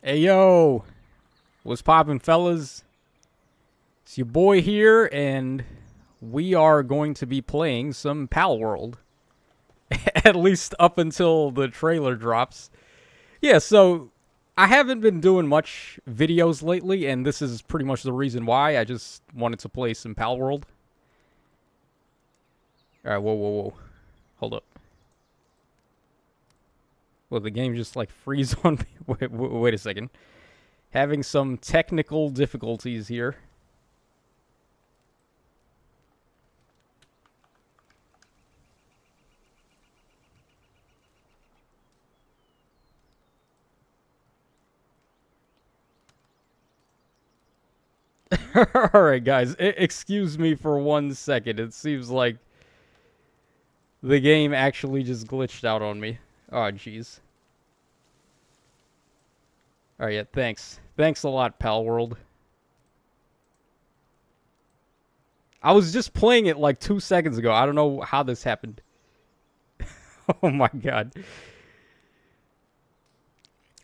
Hey yo, what's poppin', fellas? It's your boy here, and we are going to be playing some Pal World. At least up until the trailer drops. Yeah, so I haven't been doing much videos lately, and this is pretty much the reason why. I just wanted to play some Pal World. Alright, whoa. Hold up. Well, the game just, like, freeze on me. Wait a second. Having some technical difficulties here. Alright, guys. Excuse me for 1 second. It seems like the game actually just glitched out on me. Oh, jeez. Alright, yeah, thanks. Thanks a lot, Pal World. I was just playing it like 2 seconds ago. I don't know how this happened. Oh my god.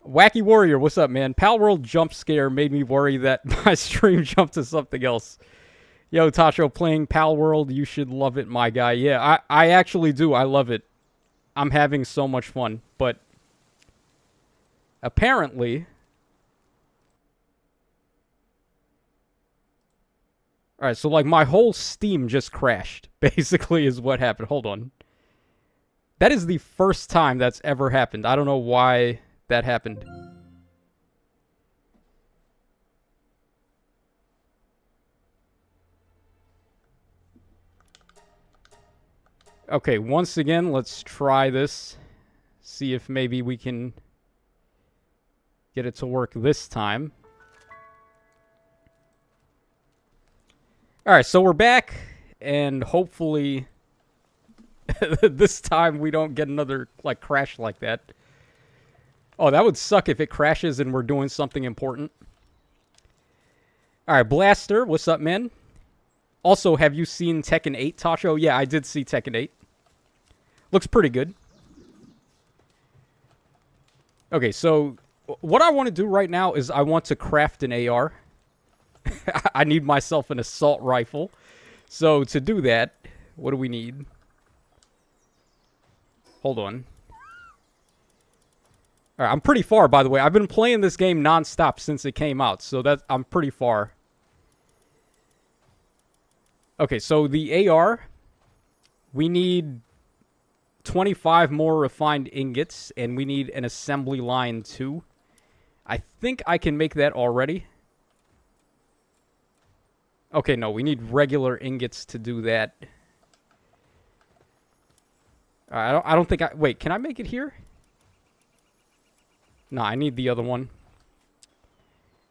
Wacky Warrior, what's up, man? Pal World jump scare made me worry that my stream jumped to something else. Yo, Tacho, playing Pal World, you should love it, my guy. Yeah, I actually do. I love it. I'm having so much fun, but apparently... Alright, so like my whole Steam just crashed, basically is what happened. Hold on. That is the first time that's ever happened. I don't know why that happened. Okay, once again, let's try this. See if maybe we can get it to work this time. Alright, so we're back, and hopefully this time we don't get another, like, crash like that. Oh, that would suck if it crashes and we're doing something important. Alright, Blaster, what's up, man? Also, have you seen Tekken 8, Tacho? Yeah, I did see Tekken 8. Looks pretty good. Okay, so what I want to do right now is I want to craft an AR. I need myself an assault rifle. So to do that, what do we need? Hold on. Alright, I'm pretty far, by the way. I've been playing this game non-stop since it came out, so I'm pretty far. Okay, so the AR, we need 25 more refined ingots, and we need an assembly line too. I think I can make that already. Okay, no, we need regular ingots to do that. I don't think I... Wait, can I make it here? No, I need the other one.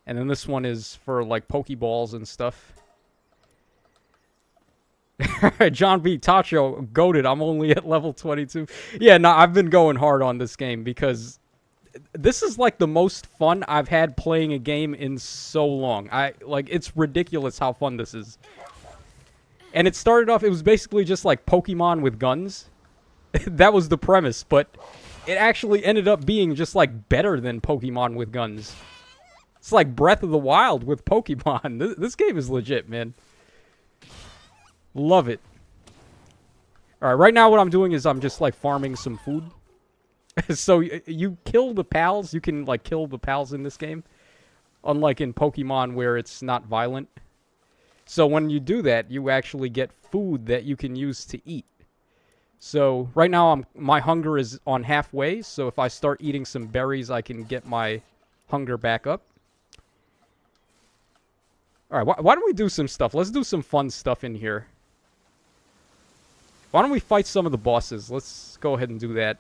And then this one is for, like, Pokeballs and stuff. John B. Tacho, goated. I'm only at level 22. Yeah, no, I've been going hard on this game because this is like the most fun I've had playing a game in so long. It's ridiculous how fun this is. And it started off, it was basically just like Pokemon with guns. That was the premise, but it actually ended up being just like better than Pokemon with guns. It's like Breath of the Wild with Pokemon. This game is legit, man. Love it. Alright, right now what I'm doing is I'm just, like, farming some food. So, you kill the pals. You can, like, kill the pals in this game. Unlike in Pokemon where it's not violent. So, when you do that, you actually get food that you can use to eat. So, right now my hunger is on halfway. So, if I start eating some berries, I can get my hunger back up. Alright, why don't we do some stuff? Let's do some fun stuff in here. Why don't we fight some of the bosses? Let's go ahead and do that.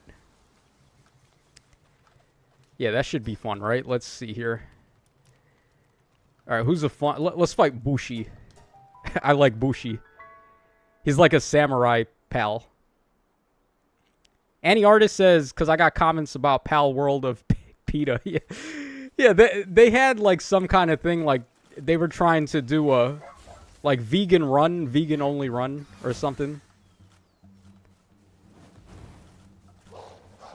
Yeah, that should be fun, right? Let's see here. Alright, who's a fun... Let's fight Bushi. I like Bushi. He's like a samurai pal. Annie Artist says, because I got comments about Pal World of PETA. Yeah, they had like some kind of thing, like they were trying to do a like vegan only run or something.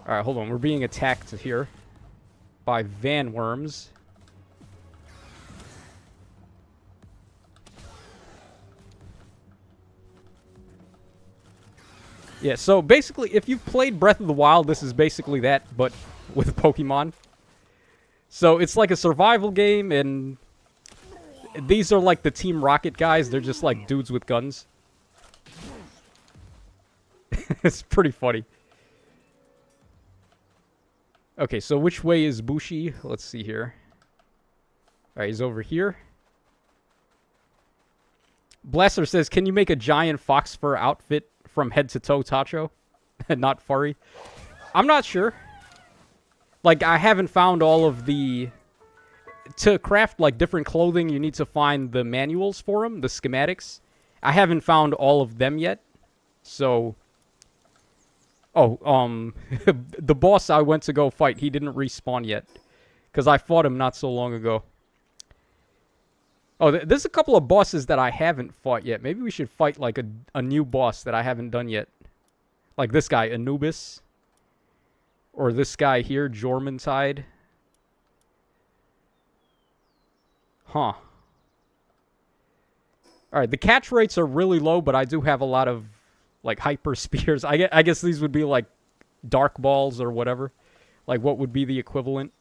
Alright, hold on. We're being attacked here by Van Worms. Yeah, so basically, if you've played Breath of the Wild, this is basically that, but with Pokemon. So it's like a survival game, and these are like the Team Rocket guys. They're just like dudes with guns. It's pretty funny. Okay, so which way is Bushi? Let's see here. Alright, he's over here. Blaster says, can you make a giant fox fur outfit from head to toe, Tacho? Not furry. I'm not sure. Like, I haven't found all of the... To craft, like, different clothing, you need to find the manuals for them, the schematics. I haven't found all of them yet. So... Oh, the boss I went to go fight, he didn't respawn yet. Because I fought him not so long ago. Oh, there's a couple of bosses that I haven't fought yet. Maybe we should fight, like, a new boss that I haven't done yet. Like this guy, Anubis. Or this guy here, Jormuntide. Huh. Alright, the catch rates are really low, but I do have a lot of, like, hyper spears. I guess these would be, like, dark balls or whatever. Like, what would be the equivalent?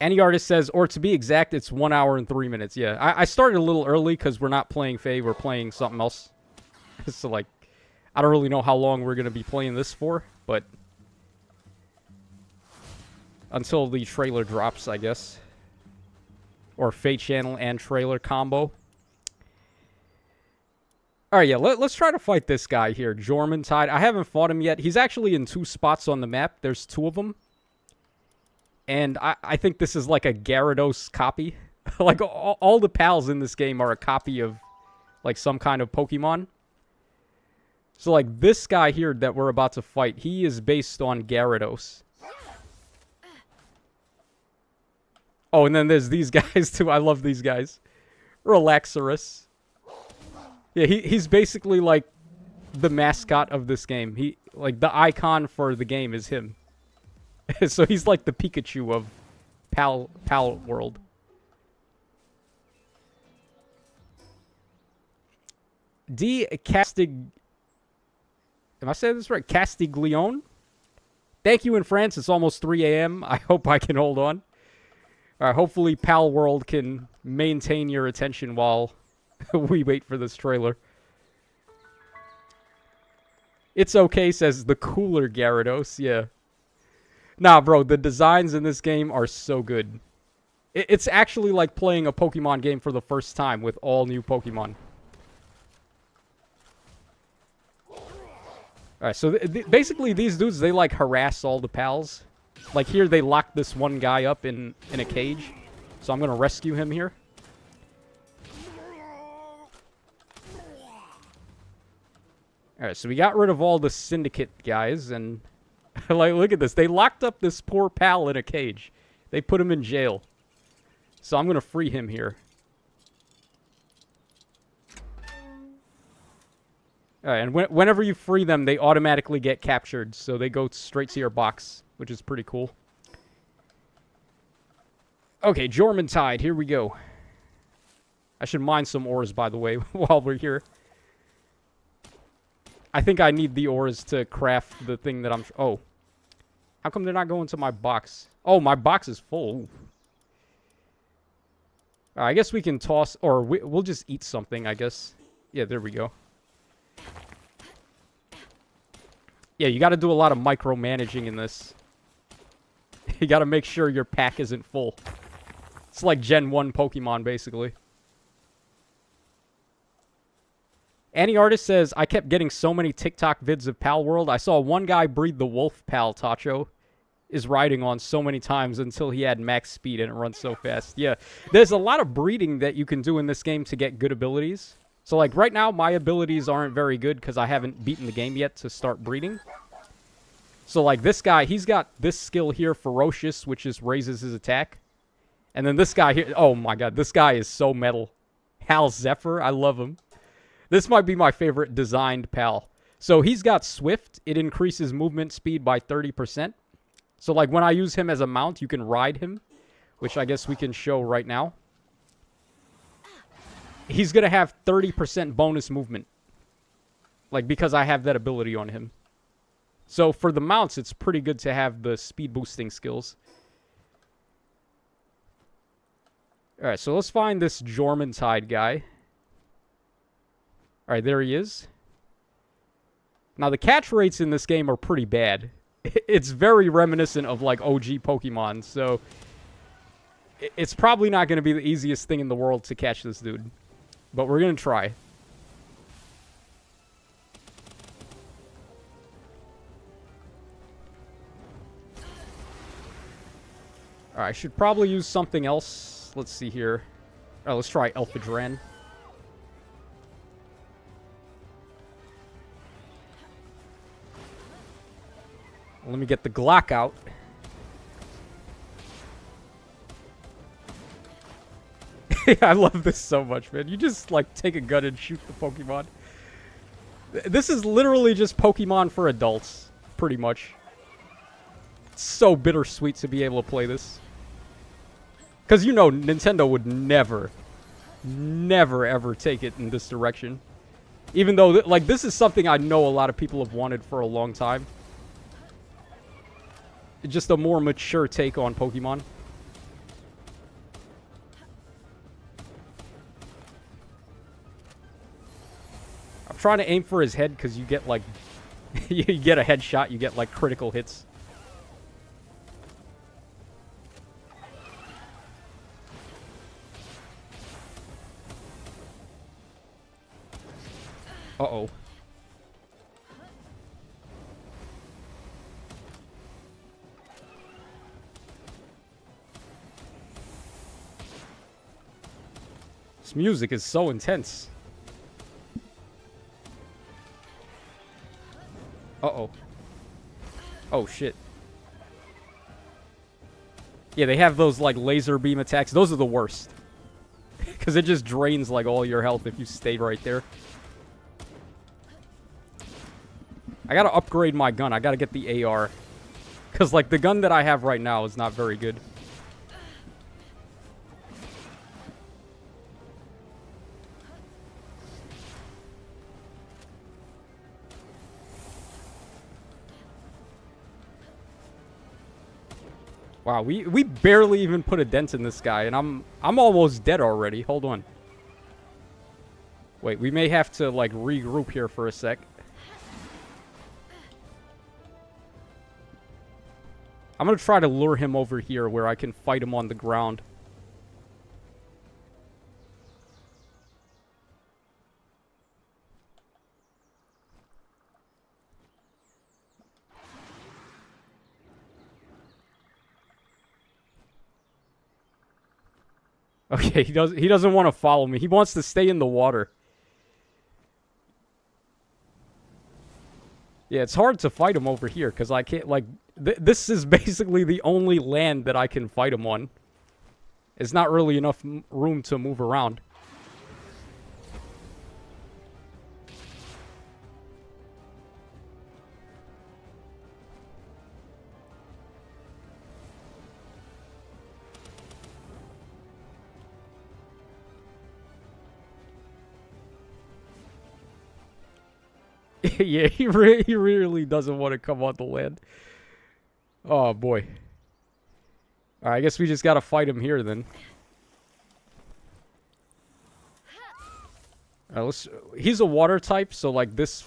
Any artist says, or to be exact, it's 1 hour and 3 minutes. Yeah, I started a little early because we're not playing Fae, we're playing something else. So, like, I don't really know how long we're going to be playing this for, but... Until the trailer drops, I guess. Or Fae channel and trailer combo. Alright, yeah, let's try to fight this guy here, Jormuntide. I haven't fought him yet. He's actually in 2 spots on the map. There's 2 of them. And I think this is like a Gyarados copy. Like, all the pals in this game are a copy of, like, some kind of Pokemon. So, like, this guy here that we're about to fight, he is based on Gyarados. Oh, and then there's these guys, too. I love these guys. Relaxorus. Yeah, he's basically, like, the mascot of this game. Like, the icon for the game is him. So he's like the Pikachu of Pal World. D. Am I saying this right? Castiglione? Thank you in France. It's almost 3 a.m. I hope I can hold on. Alright, hopefully Pal World can maintain your attention while we wait for this trailer. It's okay, says the cooler Gyarados. Yeah. Nah, bro, the designs in this game are so good. It's actually like playing a Pokemon game for the first time with all new Pokemon. Alright, so basically these dudes, they like harass all the pals. Like here, they lock this one guy up in a cage. So I'm gonna rescue him here. Alright, so we got rid of all the Syndicate guys, and... like, look at this. They locked up this poor pal in a cage. They put him in jail. So I'm gonna free him here. Alright, and whenever you free them, they automatically get captured. So they go straight to your box, which is pretty cool. Okay, Jormuntide, here we go. I should mine some ores, by the way, while we're here. I think I need the ores to craft the thing that I'm... Oh. How come they're not going to my box? Oh, my box is full. Right, I guess we can toss... Or we'll just eat something, I guess. Yeah, there we go. Yeah, you got to do a lot of micromanaging in this. You got to make sure your pack isn't full. It's like Gen 1 Pokemon, basically. Any artist says, I kept getting so many TikTok vids of Pal World. I saw one guy breed the wolf pal Tacho is riding on so many times until he had max speed and it runs so fast. Yeah, there's a lot of breeding that you can do in this game to get good abilities. So, like, right now, my abilities aren't very good because I haven't beaten the game yet to start breeding. So, like, this guy, he's got this skill here, Ferocious, which just raises his attack. And then this guy here, oh my god, this guy is so metal. Hal Zephyr, I love him. This might be my favorite designed pal. So he's got Swift. It increases movement speed by 30%. So like when I use him as a mount, you can ride him, which I guess we can show right now. He's going to have 30% bonus movement. Like because I have that ability on him. So for the mounts, it's pretty good to have the speed boosting skills. Alright, so let's find this Jormuntide guy. Alright, there he is. Now, the catch rates in this game are pretty bad. It's very reminiscent of, like, OG Pokemon, so... It's probably not going to be the easiest thing in the world to catch this dude. But we're going to try. Alright, I should probably use something else. Let's see here. Alright, let's try Elphadran. Let me get the Glock out. I love this so much, man. You just, like, take a gun and shoot the Pokemon. This is literally just Pokemon for adults, pretty much. It's so bittersweet to be able to play this. Because, you know, Nintendo would never, ever take it in this direction. Even though, like, this is something I know a lot of people have wanted for a long time. Just a more mature take on Pokemon. I'm trying to aim for his head because you get, like... you get a headshot, you get, like, critical hits. Uh-oh. This music is so intense. Uh-oh. Oh, shit. Yeah, they have those, like, laser beam attacks. Those are the worst. Because it just drains, like, all your health if you stay right there. I gotta upgrade my gun. I gotta get the AR. Because, like, the gun that I have right now is not very good. Wow, we barely even put a dent in this guy, and I'm almost dead already. Hold on. Wait, we may have to, like, regroup here for a sec. I'm gonna try to lure him over here where I can fight him on the ground. Okay, he doesn't want to follow me. He wants to stay in the water. Yeah, it's hard to fight him over here because I can't, like, this is basically the only land that I can fight him on. It's not really enough room to move around. Yeah, he really doesn't want to come on the land. Oh, boy. Alright, I guess we just gotta fight him here, then. He's a water type, so, like, this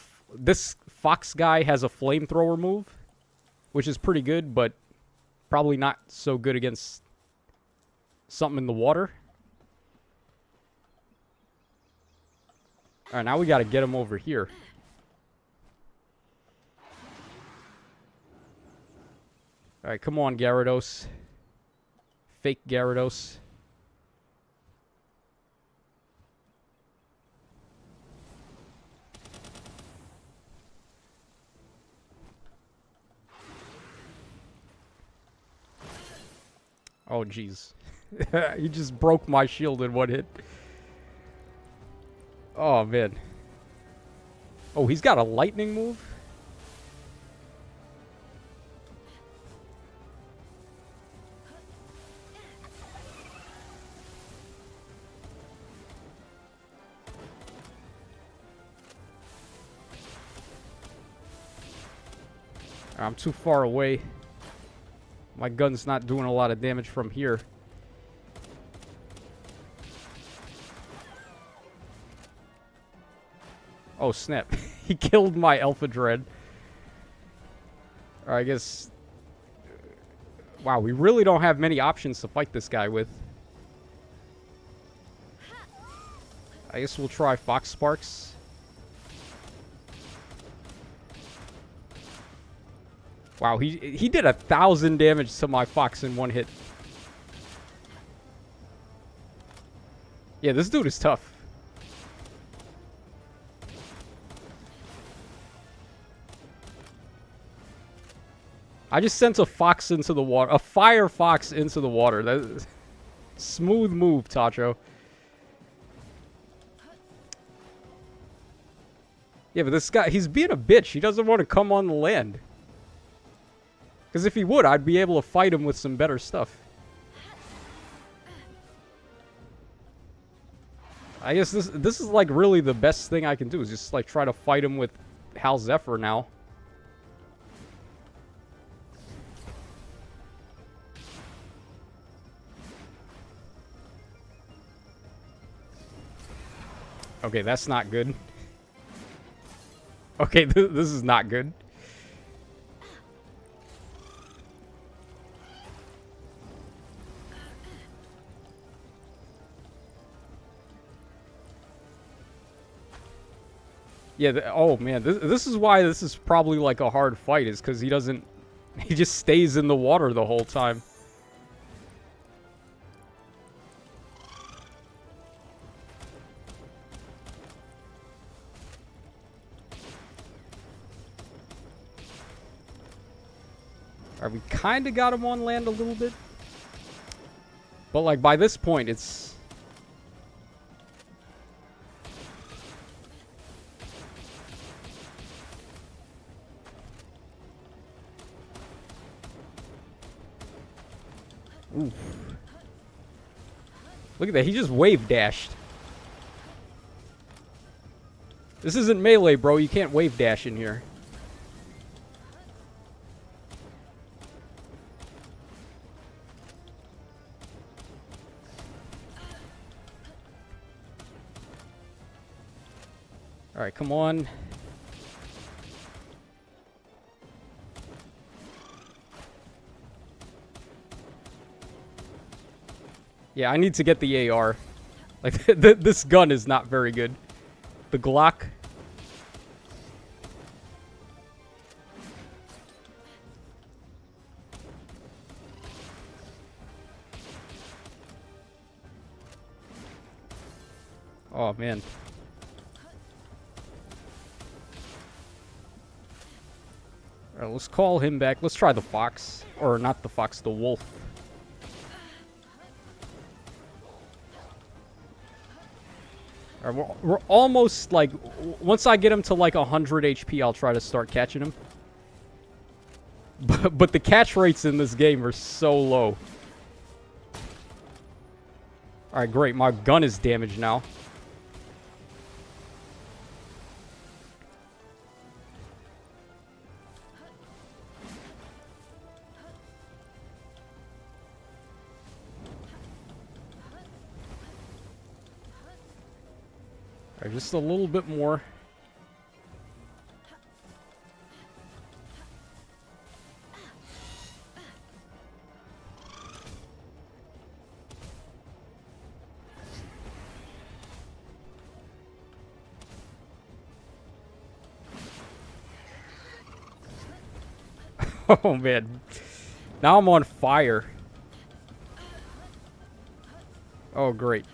fox guy has a flamethrower move, which is pretty good, but probably not so good against something in the water. Alright, now we gotta get him over here. Alright, come on, Gyarados. Fake Gyarados. Oh, jeez. He just broke my shield in one hit. Oh, man. Oh, he's got a lightning move? I'm too far away. My gun's not doing a lot of damage from here. Oh, snap. He killed my Alpha Dread. Or I guess... Wow, we really don't have many options to fight this guy with. I guess we'll try Fox Sparks. Wow, he did 1,000 damage to my Fox in one hit. Yeah, this dude is tough. I just sent a fox into the water. A fire fox into the water. That smooth move, Tacho. Yeah, but this guy, he's being a bitch. He doesn't want to come on the land. Because if he would, I'd be able to fight him with some better stuff. I guess this is like really the best thing I can do is just like try to fight him with Hal Zephyr now. Okay, that's not good. Okay, this is not good. Yeah, oh man, this is why this is probably like a hard fight, is because he just stays in the water the whole time. Alright, we kind of got him on land a little bit. But like by this point, it's... Oof. Look at that, he just wave dashed. This isn't melee, bro. You can't wave dash in here. Alright, come on. Yeah, I need to get the AR. Like, this gun is not very good. The Glock. Oh, man. Alright, let's call him back. Let's try the fox. Or not the fox, the wolf. Alright, we're almost like... Once I get him to like 100 HP, I'll try to start catching him. But the catch rates in this game are so low. Alright, great. My gun is damaged now. Alright, just a little bit more. Oh man. Now I'm on fire. Oh great.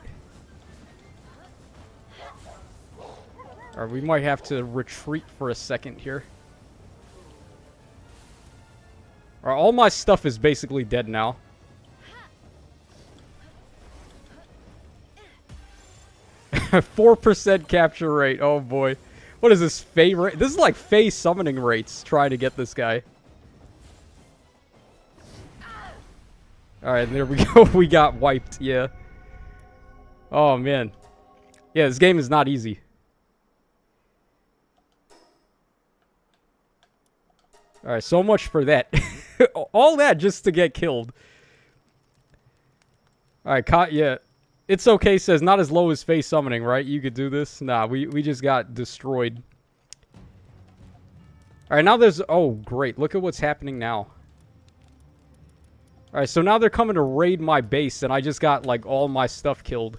Alright, we might have to retreat for a second here. Alright, all my stuff is basically dead now. .4% capture rate. Oh boy. What is this, Fey rate? This is like Fey summoning rates trying to get this guy. Alright, there we go. We got wiped, yeah. Oh, man. Yeah, this game is not easy. Alright, so much for that. All that just to get killed. Alright, yeah. It's okay says not as low as face summoning, right? You could do this? Nah, we just got destroyed. Alright, now there's... Oh, great. Look at what's happening now. Alright, so now they're coming to raid my base, and I just got, like, all my stuff killed.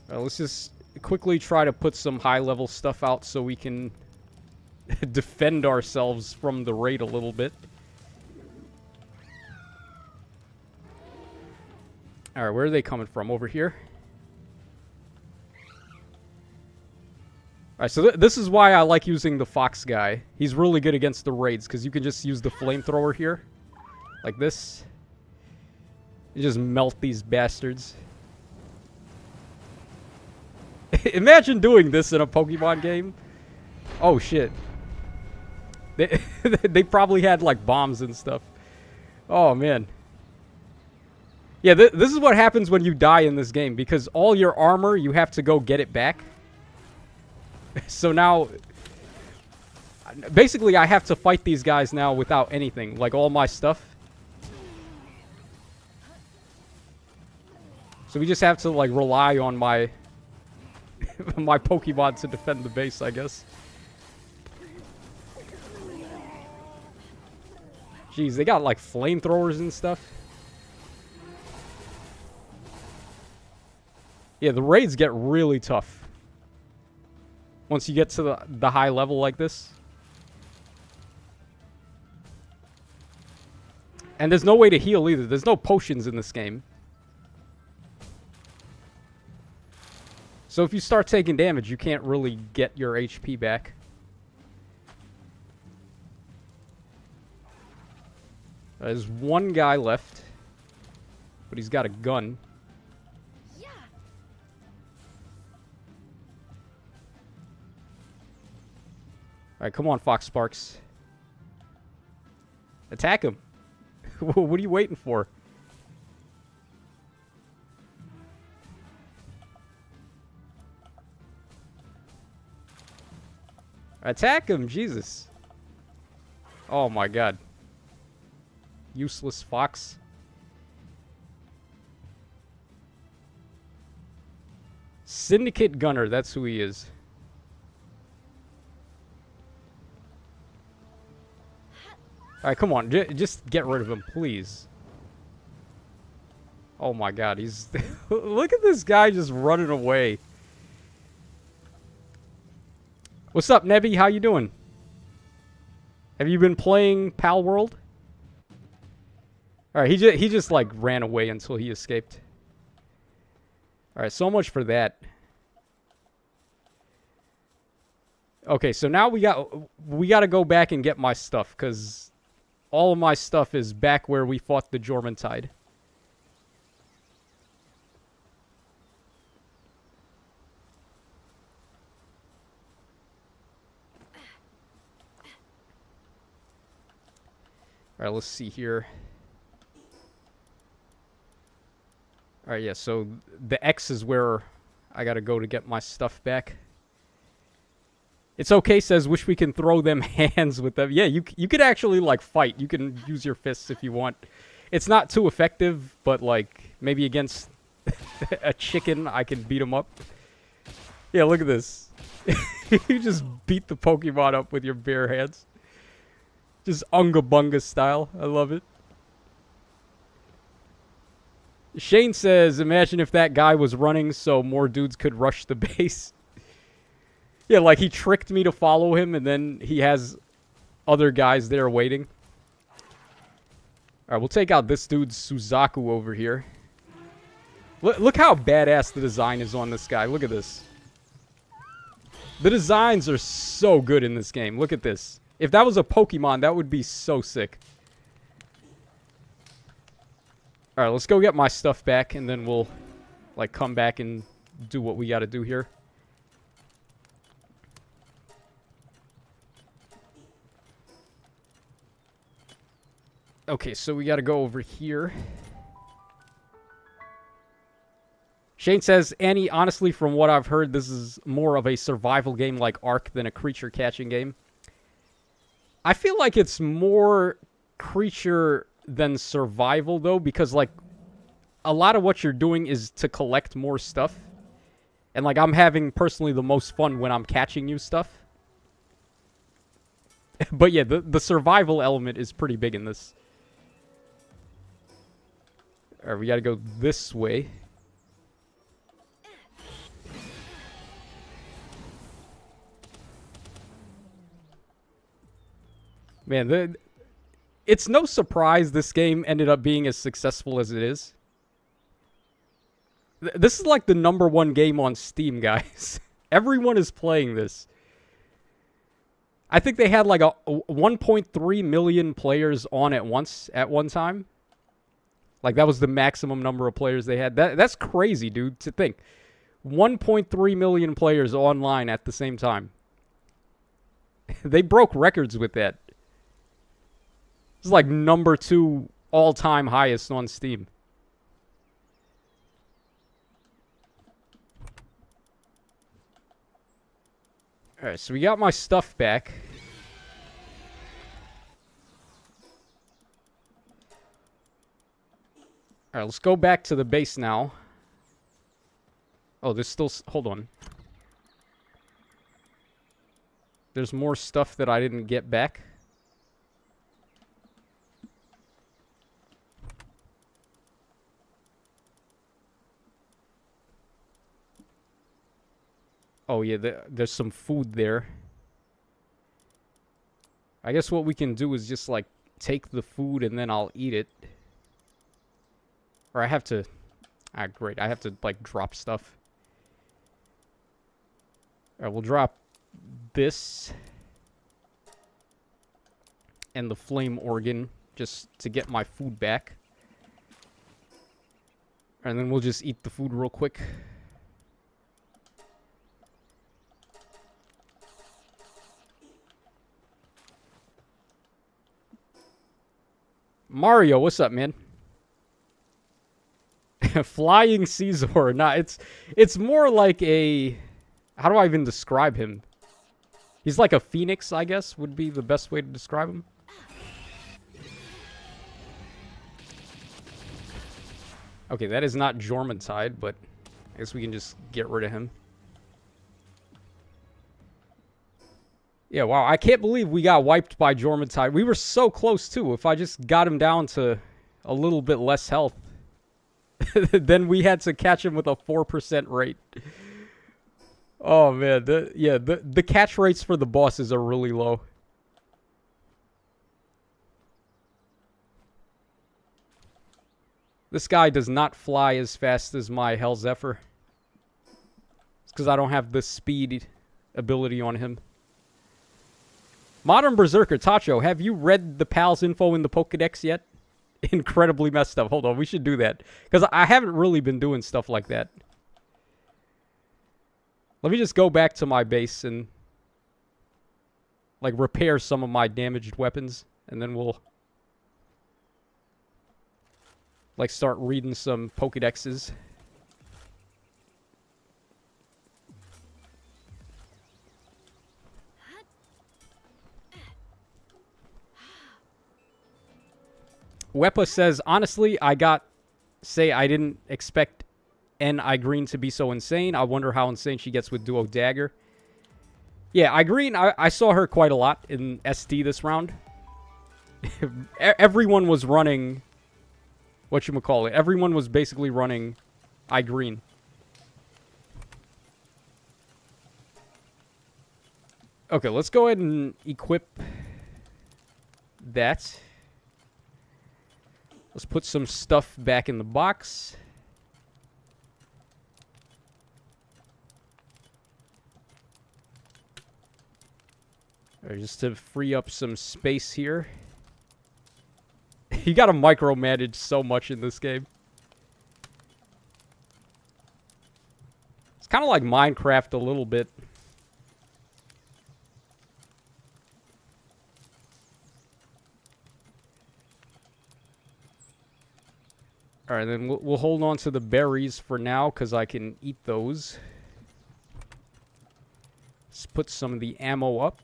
Alright, let's just quickly try to put some high-level stuff out so we can defend ourselves from the raid a little bit. Alright, where are they coming from? Over here? Alright, so this is why I like using the fox guy. He's really good against the raids, because you can just use the flamethrower here. Like this. You just melt these bastards. Imagine doing this in a Pokemon game. Oh, shit. They probably had, like, bombs and stuff. Oh, man. Yeah, this is what happens when you die in this game, because all your armor, you have to go get it back. So now, basically, I have to fight these guys now without anything, like all my stuff. So we just have to, like, rely on my my Pokemon to defend the base, I guess. Jeez, they got, like, flamethrowers and stuff. Yeah, the raids get really tough. Once you get to the high level like this. And there's no way to heal either. There's no potions in this game. So if you start taking damage, you can't really get your HP back. There's one guy left. But he's got a gun. Alright, come on, Fox Sparks. Attack him. What are you waiting for? Attack him, Jesus. Oh my god. Useless fox. Syndicate Gunner, that's who he is. Alright, come on. Just get rid of him, please. Oh my god, he's... Look at this guy just running away. What's up, Nebby? How you doing? Have you been playing Pal World? Alright, he just like ran away until he escaped. Alright, so much for that. Okay, so now we got to go back and get my stuff, because all of my stuff is back where we fought the Jormuntide. Alright, let's see here. Alright, yeah, so the X is where I gotta go to get my stuff back. It's okay, says, wish we can throw them hands with them. Yeah, you could actually, like, fight. You can use your fists if you want. It's not too effective, but, like, maybe against a chicken, I can beat him up. Yeah, look at this. You just beat the Pokemon up with your bare hands. Just Unga Bunga style. I love it. Shane says, imagine if that guy was running so more dudes could rush the base. Yeah, like he tricked me to follow him, and then he has other guys there waiting. Alright, we'll take out this dude's Suzaku over here. Look how badass the design is on this guy. Look at this. The designs are so good in this game. Look at this. If that was a Pokemon, that would be so sick. Alright, let's go get my stuff back, and then we'll, like, come back and do what we got to do here. Okay, so we got to go over here. Shane says, Annie, honestly, from what I've heard, this is more of a survival game like Ark than a creature catching game. I feel like it's more creature than survival, though, because, like, a lot of what you're doing is to collect more stuff. And, like, I'm having, personally, the most fun when I'm catching new stuff. But, yeah, the survival element is pretty big in this. Alright, we gotta go this way. Man, it's no surprise this game ended up being as successful as it is. This is like the #1 game on Steam, guys. Everyone is playing this. I think they had like a 1.3 million players on at once, at one time. Like, that was the maximum number of players they had. That's crazy, dude, to think. 1.3 million players online at the same time. They broke records with that. It's like #2 all-time highest on Steam. Alright, so we got my stuff back. Alright, let's go back to the base now. Oh, there's still... Hold on. There's more stuff that I didn't get back. Oh, yeah, there's some food there. I guess what we can do is just, like, take the food and then I'll eat it. Or I have to... Ah, great. I have to, like, drop stuff. Alright, we'll drop this. And the flame organ, just to get my food back. And then we'll just eat the food real quick. Mario, what's up, man? Flying Caesar. Nah, it's more like a... How do I even describe him? He's like a phoenix, I guess, would be the best way to describe him. Okay, that is not Jormuntide, but I guess we can just get rid of him. Yeah, wow, I can't believe we got wiped by Jormuntide. We were so close, too. If I just got him down to a little bit less health, then we had to catch him with a 4% rate. Oh, man. The catch rates for the bosses are really low. This guy does not fly as fast as my Hell Zephyr. It's because I don't have the speed ability on him. Modern Berserker, Tacho, have you read the PAL's info in the Pokedex yet? Incredibly messed up. Hold on, we should do that. Because I haven't really been doing stuff like that. Let me just go back to my base and... like, repair some of my damaged weapons. And then we'll... like, start reading some Pokedexes. Wepa says, honestly, I didn't expect Green to be so insane. I wonder how insane she gets with Duo Dagger. Yeah, Green, I saw her quite a lot in SD this round. Everyone was running... whatchamacallit. Everyone was basically running Green. Okay, let's go ahead and equip that. Let's put some stuff back in the box. Right, just to free up some space here. You gotta micromanage so much in this game. kind of like Minecraft a little bit. Alright, then we'll hold on to the berries for now, because I can eat those. Let's put some of the ammo up.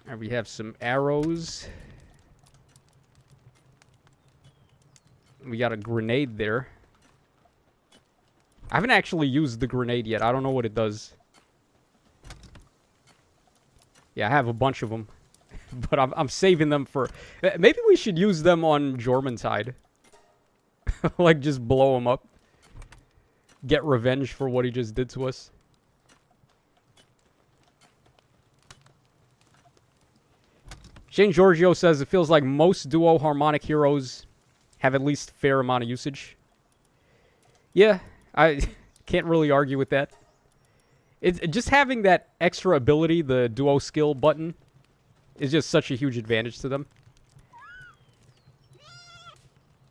Alright, we have some arrows. We got a grenade there. I haven't actually used the grenade yet. I don't know what it does. Yeah, I have a bunch of them. But I'm saving them for... Maybe we should use them on Jormuntide. Like, just blow him up. Get revenge for what he just did to us. Shane Giorgio says, it feels like most duo harmonic heroes have at least fair amount of usage. Yeah, I can't really argue with that. It's just having that extra ability, the duo skill button, is just such a huge advantage to them.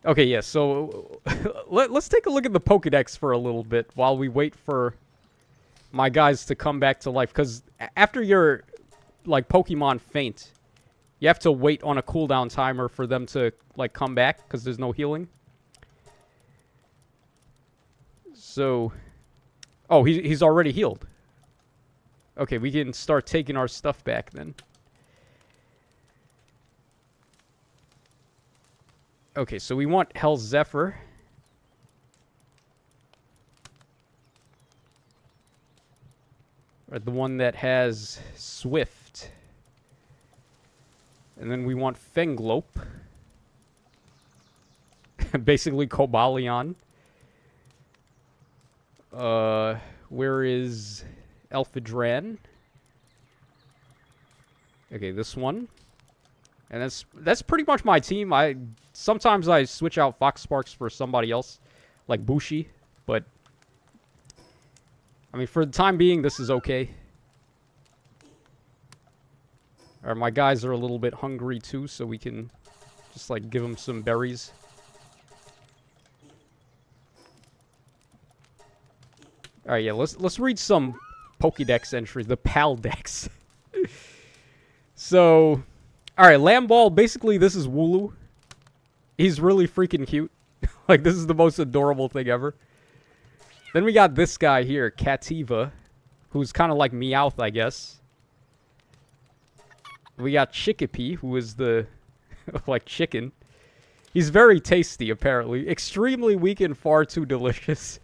Okay, yeah, so let's take a look at the Pokedex for a little bit while we wait for my guys to come back to life. Because after your, like, Pokemon faint, you have to wait on a cooldown timer for them to, like, come back because there's no healing. So, oh, he's already healed. Okay, we can start taking our stuff back then. Okay, so we want Hell Zephyr. Right, the one that has Swift. And then we want Fenglope. Basically Cobalion. Where is Elphidran? Okay, this one. And that's pretty much my team. Sometimes I switch out Fox Sparks for somebody else, like Bushi, but I mean, for the time being, this is okay. Alright, my guys are a little bit hungry too, so we can just like give them some berries. Alright, yeah, let's read some Pokédex entries, the Paldex. So, alright, Lamball, basically this is Wooloo. He's really freaking cute. Like, this is the most adorable thing ever. Then we got this guy here, Cativa, who's kind of like Meowth, I guess. We got Chickapee, who is the, like, chicken. He's very tasty, apparently. Extremely weak and far too delicious.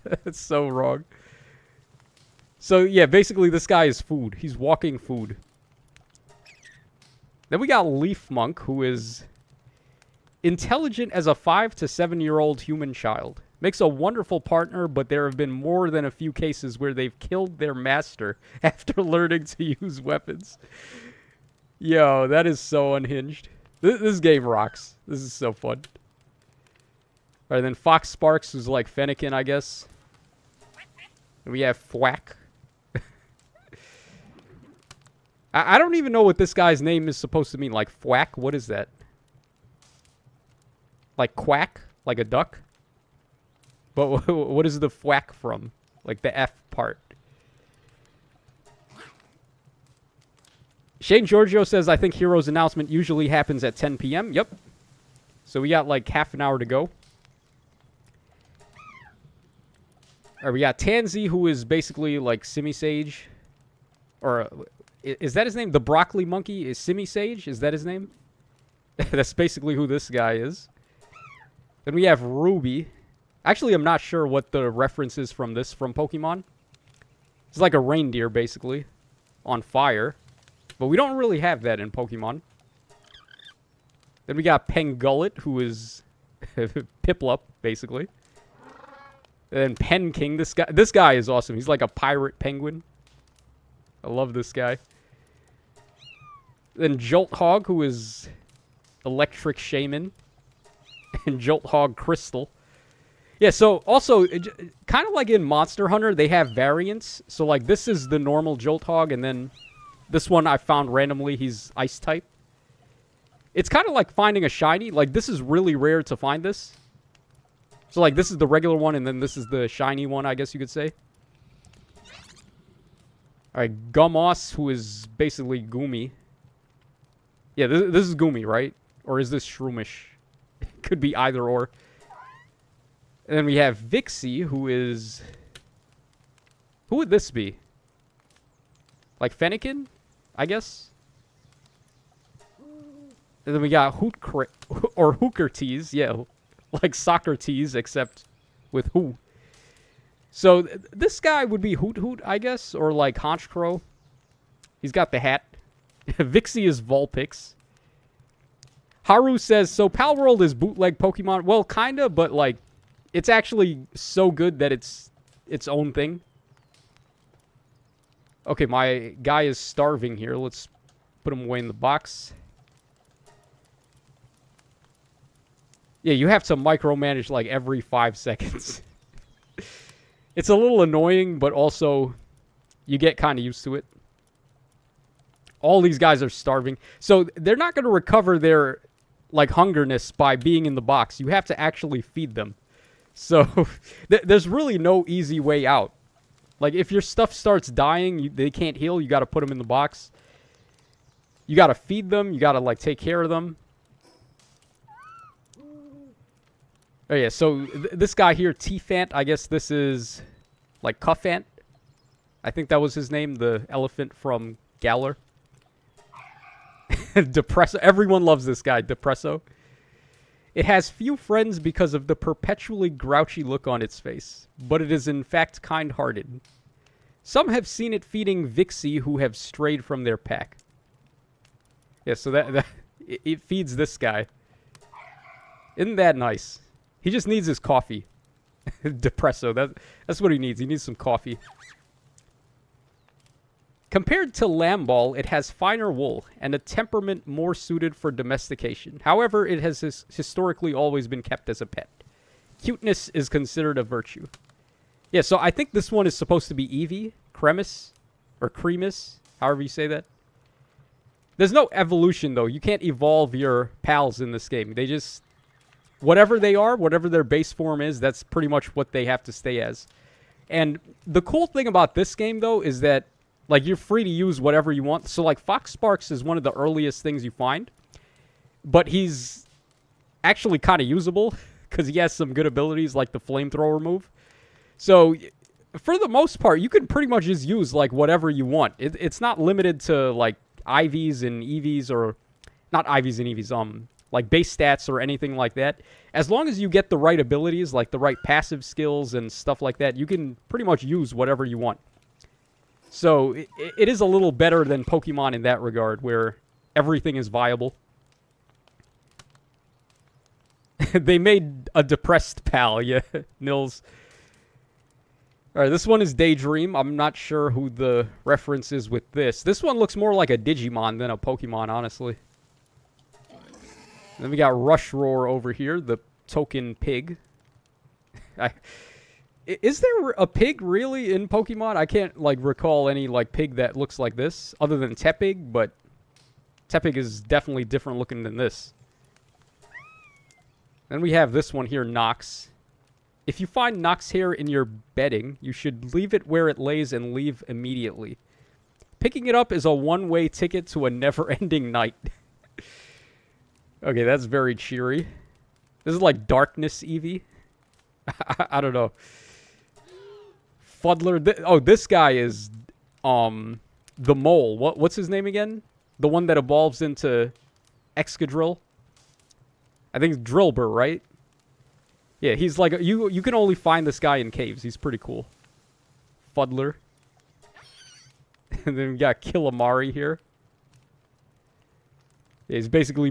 That's so wrong. So, yeah, basically this guy is food. He's walking food. Then we got Leaf Monk, who is intelligent as a 5 to 7-year-old human child. Makes a wonderful partner, but there have been more than a few cases where they've killed their master after learning to use weapons. Yo, that is so unhinged. This game rocks. This is so fun. Alright, then Fox Sparks, who's like Fennekin, I guess. And we have Thwack. I don't even know what this guy's name is supposed to mean. Like, Thwack? What is that? Like quack? Like a duck? But what is the thwack from? Like the F part. Shane Giorgio says, I think Heroes announcement usually happens at 10 p.m. Yep. So we got like half an hour to go. Alright, we got Tansy, who is basically like Simisage. Or, is that his name? The Broccoli Monkey is Simisage? Is that his name? That's basically who this guy is. Then we have Ruby. Actually, I'm not sure what the reference is from this, from Pokemon. It's like a reindeer, basically. On fire. But we don't really have that in Pokemon. Then we got Pengullet, who is Piplup, basically. And then Penking. This guy is awesome. He's like a pirate penguin. I love this guy. Then Jolthog, who is Electric Shaman. And Jolthog Crystal. Yeah, so also, kind of like in Monster Hunter, they have variants. So, like, this is the normal Jolthog, and then this one I found randomly, he's Ice type. It's kind of like finding a shiny. Like, this is really rare to find this. So, like, this is the regular one, and then this is the shiny one, I guess you could say. Alright, Gummoss, who is basically Goomy. Yeah, this is Goomy, right? Or is this Shroomish? Could be either or. And then we have Vixie, who is... Who would this be? Like Fennekin, I guess? And then we got Hookertees, yeah, like Socrates, except with who. So this guy would be Hoot Hoot, I guess, or like Honchkrow. He's got the hat. Vixie is Vulpix. Haru says, so Palworld is bootleg Pokemon. Well, kinda, but like, it's actually so good that it's its own thing. Okay, my guy is starving here. Let's put him away in the box. Yeah, you have to micromanage like every 5 seconds. It's a little annoying, but also you get kind of used to it. All these guys are starving. So they're not going to recover their like hungerness by being in the box. You have to actually feed them. So there's really no easy way out. Like if your stuff starts dying, they can't heal, you got to put them in the box. You got to feed them, you got to like take care of them. Oh yeah, so this guy here, T-Fant, I guess this is like Cuffant. I think that was his name, the elephant from Galar. Depresso. Everyone loves this guy, Depresso. It has few friends because of the perpetually grouchy look on its face, but it is in fact kind-hearted. Some have seen it feeding Vixie who have strayed from their pack. Yeah, so it feeds this guy. Isn't that nice? He just needs his coffee. Depresso. That's what he needs. He needs some coffee. Compared to Lamball, it has finer wool and a temperament more suited for domestication. However, it has historically always been kept as a pet. Cuteness is considered a virtue. Yeah, so I think this one is supposed to be Eevee, Cremis, or Cremus, however you say that. There's no evolution, though. You can't evolve your pals in this game. They just... Whatever they are, whatever their base form is, that's pretty much what they have to stay as. And the cool thing about this game, though, is that like you're free to use whatever you want. So like Fox Sparks is one of the earliest things you find. But he's actually kind of usable because he has some good abilities like the flamethrower move. So for the most part, you can pretty much just use like whatever you want. It's not limited to like IVs and EVs or... Not IVs and EVs, like base stats or anything like that. As long as you get the right abilities, like the right passive skills and stuff like that, you can pretty much use whatever you want. So it is a little better than Pokemon in that regard, where everything is viable. They made a depressed pal, yeah, Nils. Alright, this one is Daydream. I'm not sure who the reference is with this. This one looks more like a Digimon than a Pokemon, honestly. Then we got Rush Roar over here, the token pig. Is there a pig really in Pokemon? I can't like recall any like pig that looks like this, other than Tepig, but Tepig is definitely different looking than this. Then we have this one here, Nox. If you find Nox hair in your bedding, you should leave it where it lays and leave immediately. Picking it up is a one-way ticket to a never-ending night. Okay, that's very cheery. This is like Darkness Eevee. I don't know. Fuddler. This guy is the mole. What's his name again? The one that evolves into Excadrill. I think it's Drillbur, right? Yeah, he's like you can only find this guy in caves. He's pretty cool. Fuddler. And then we got Killamari here. Yeah, he's basically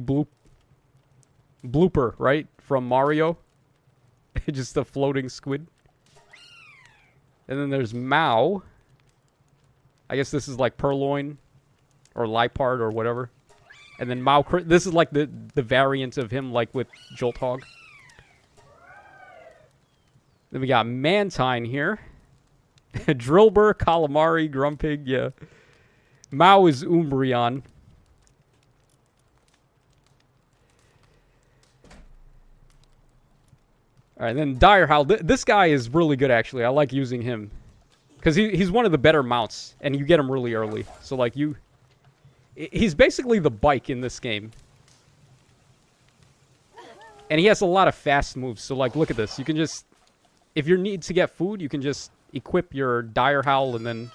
Blooper, right? From Mario. Just a floating squid. And then there's Mao. I guess this is like Purloin or Lipard or whatever. And then Mao. This is like the variant of him, like with Jolthog. Then we got Mantine here. Drillbur, Calamari, Grumpig, yeah. Mao is Umbreon. All right, then Dire Howl. This guy is really good, actually. I like using him. Because he's one of the better mounts, and you get him really early. So, like, he's basically the bike in this game. And he has a lot of fast moves. So, like, look at this. You can just... If you need to get food, you can just equip your Dire Howl and then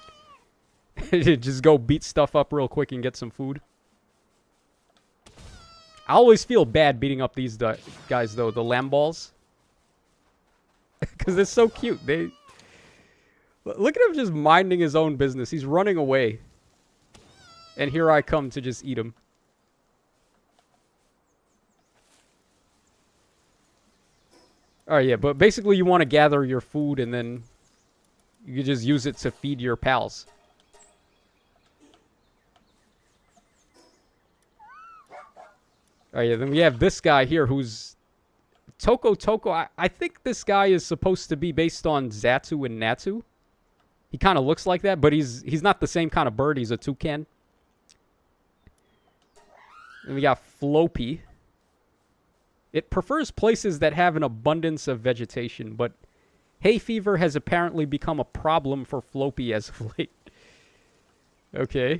just go beat stuff up real quick and get some food. I always feel bad beating up these guys, though. The Lamballs. Because they're so cute. Look at him just minding his own business. He's running away. And here I come to just eat him. Alright, yeah, but basically you want to gather your food and then you can just use it to feed your pals. Alright, yeah, then we have this guy here who's... Toko. I think this guy is supposed to be based on Xatu and Natu. He kind of looks like that, but he's not the same kind of bird. He's a toucan. And we got Floppy. It prefers places that have an abundance of vegetation, but hay fever has apparently become a problem for Floppy as of late. Okay.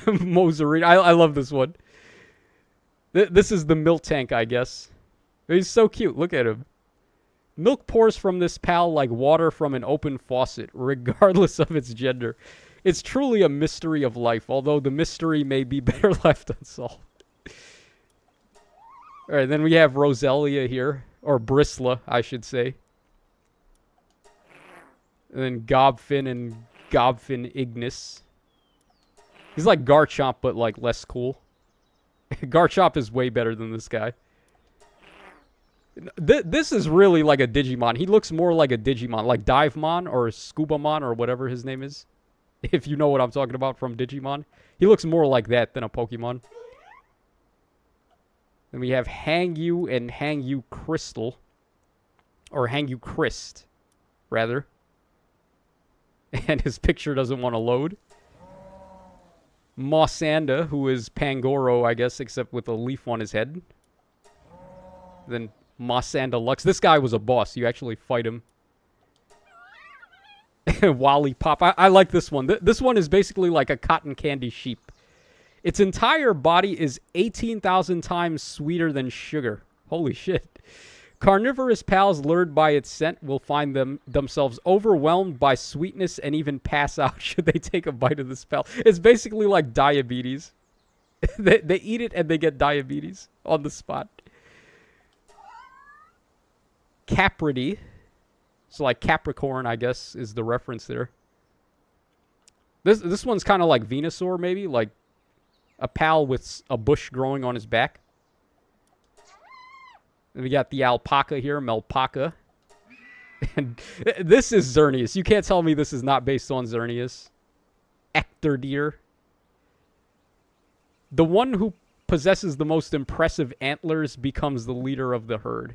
Mozarine. I love this one. This is the milk tank, I guess. He's so cute. Look at him. Milk pours from this pal like water from an open faucet, regardless of its gender. It's truly a mystery of life, although the mystery may be better left unsolved. Alright, then we have Roselia here. Or Bristla, I should say. And then Gobfin and Gobfin Ignis. He's like Garchomp, but like less cool. Garchomp is way better than this guy. This is really like a Digimon. He looks more like a Digimon, like Divemon or Scubamon or whatever his name is. If you know what I'm talking about from Digimon. He looks more like that than a Pokemon. Then we have Hangyu and Hangyu Crystal. Or Hangyu Christ, rather. And his picture doesn't want to load. Mossanda, who is Pangoro, I guess, except with a leaf on his head. Then Mossanda Lux. This guy was a boss. You actually fight him. Wally Pop. I like this one. This one is basically like a cotton candy sheep. Its entire body is 18,000 times sweeter than sugar. Holy shit. Carnivorous pals lured by its scent will find themselves overwhelmed by sweetness and even pass out should they take a bite of this pal. It's basically like diabetes. They eat it and they get diabetes on the spot. Capridy. So like Capricorn, I guess, is the reference there. This one's kind of like Venusaur, maybe? Like a pal with a bush growing on his back. And we got the alpaca here, Melpaca. And this is Xerneas. You can't tell me this is not based on Xerneas. Ectordeer. The one who possesses the most impressive antlers becomes the leader of the herd.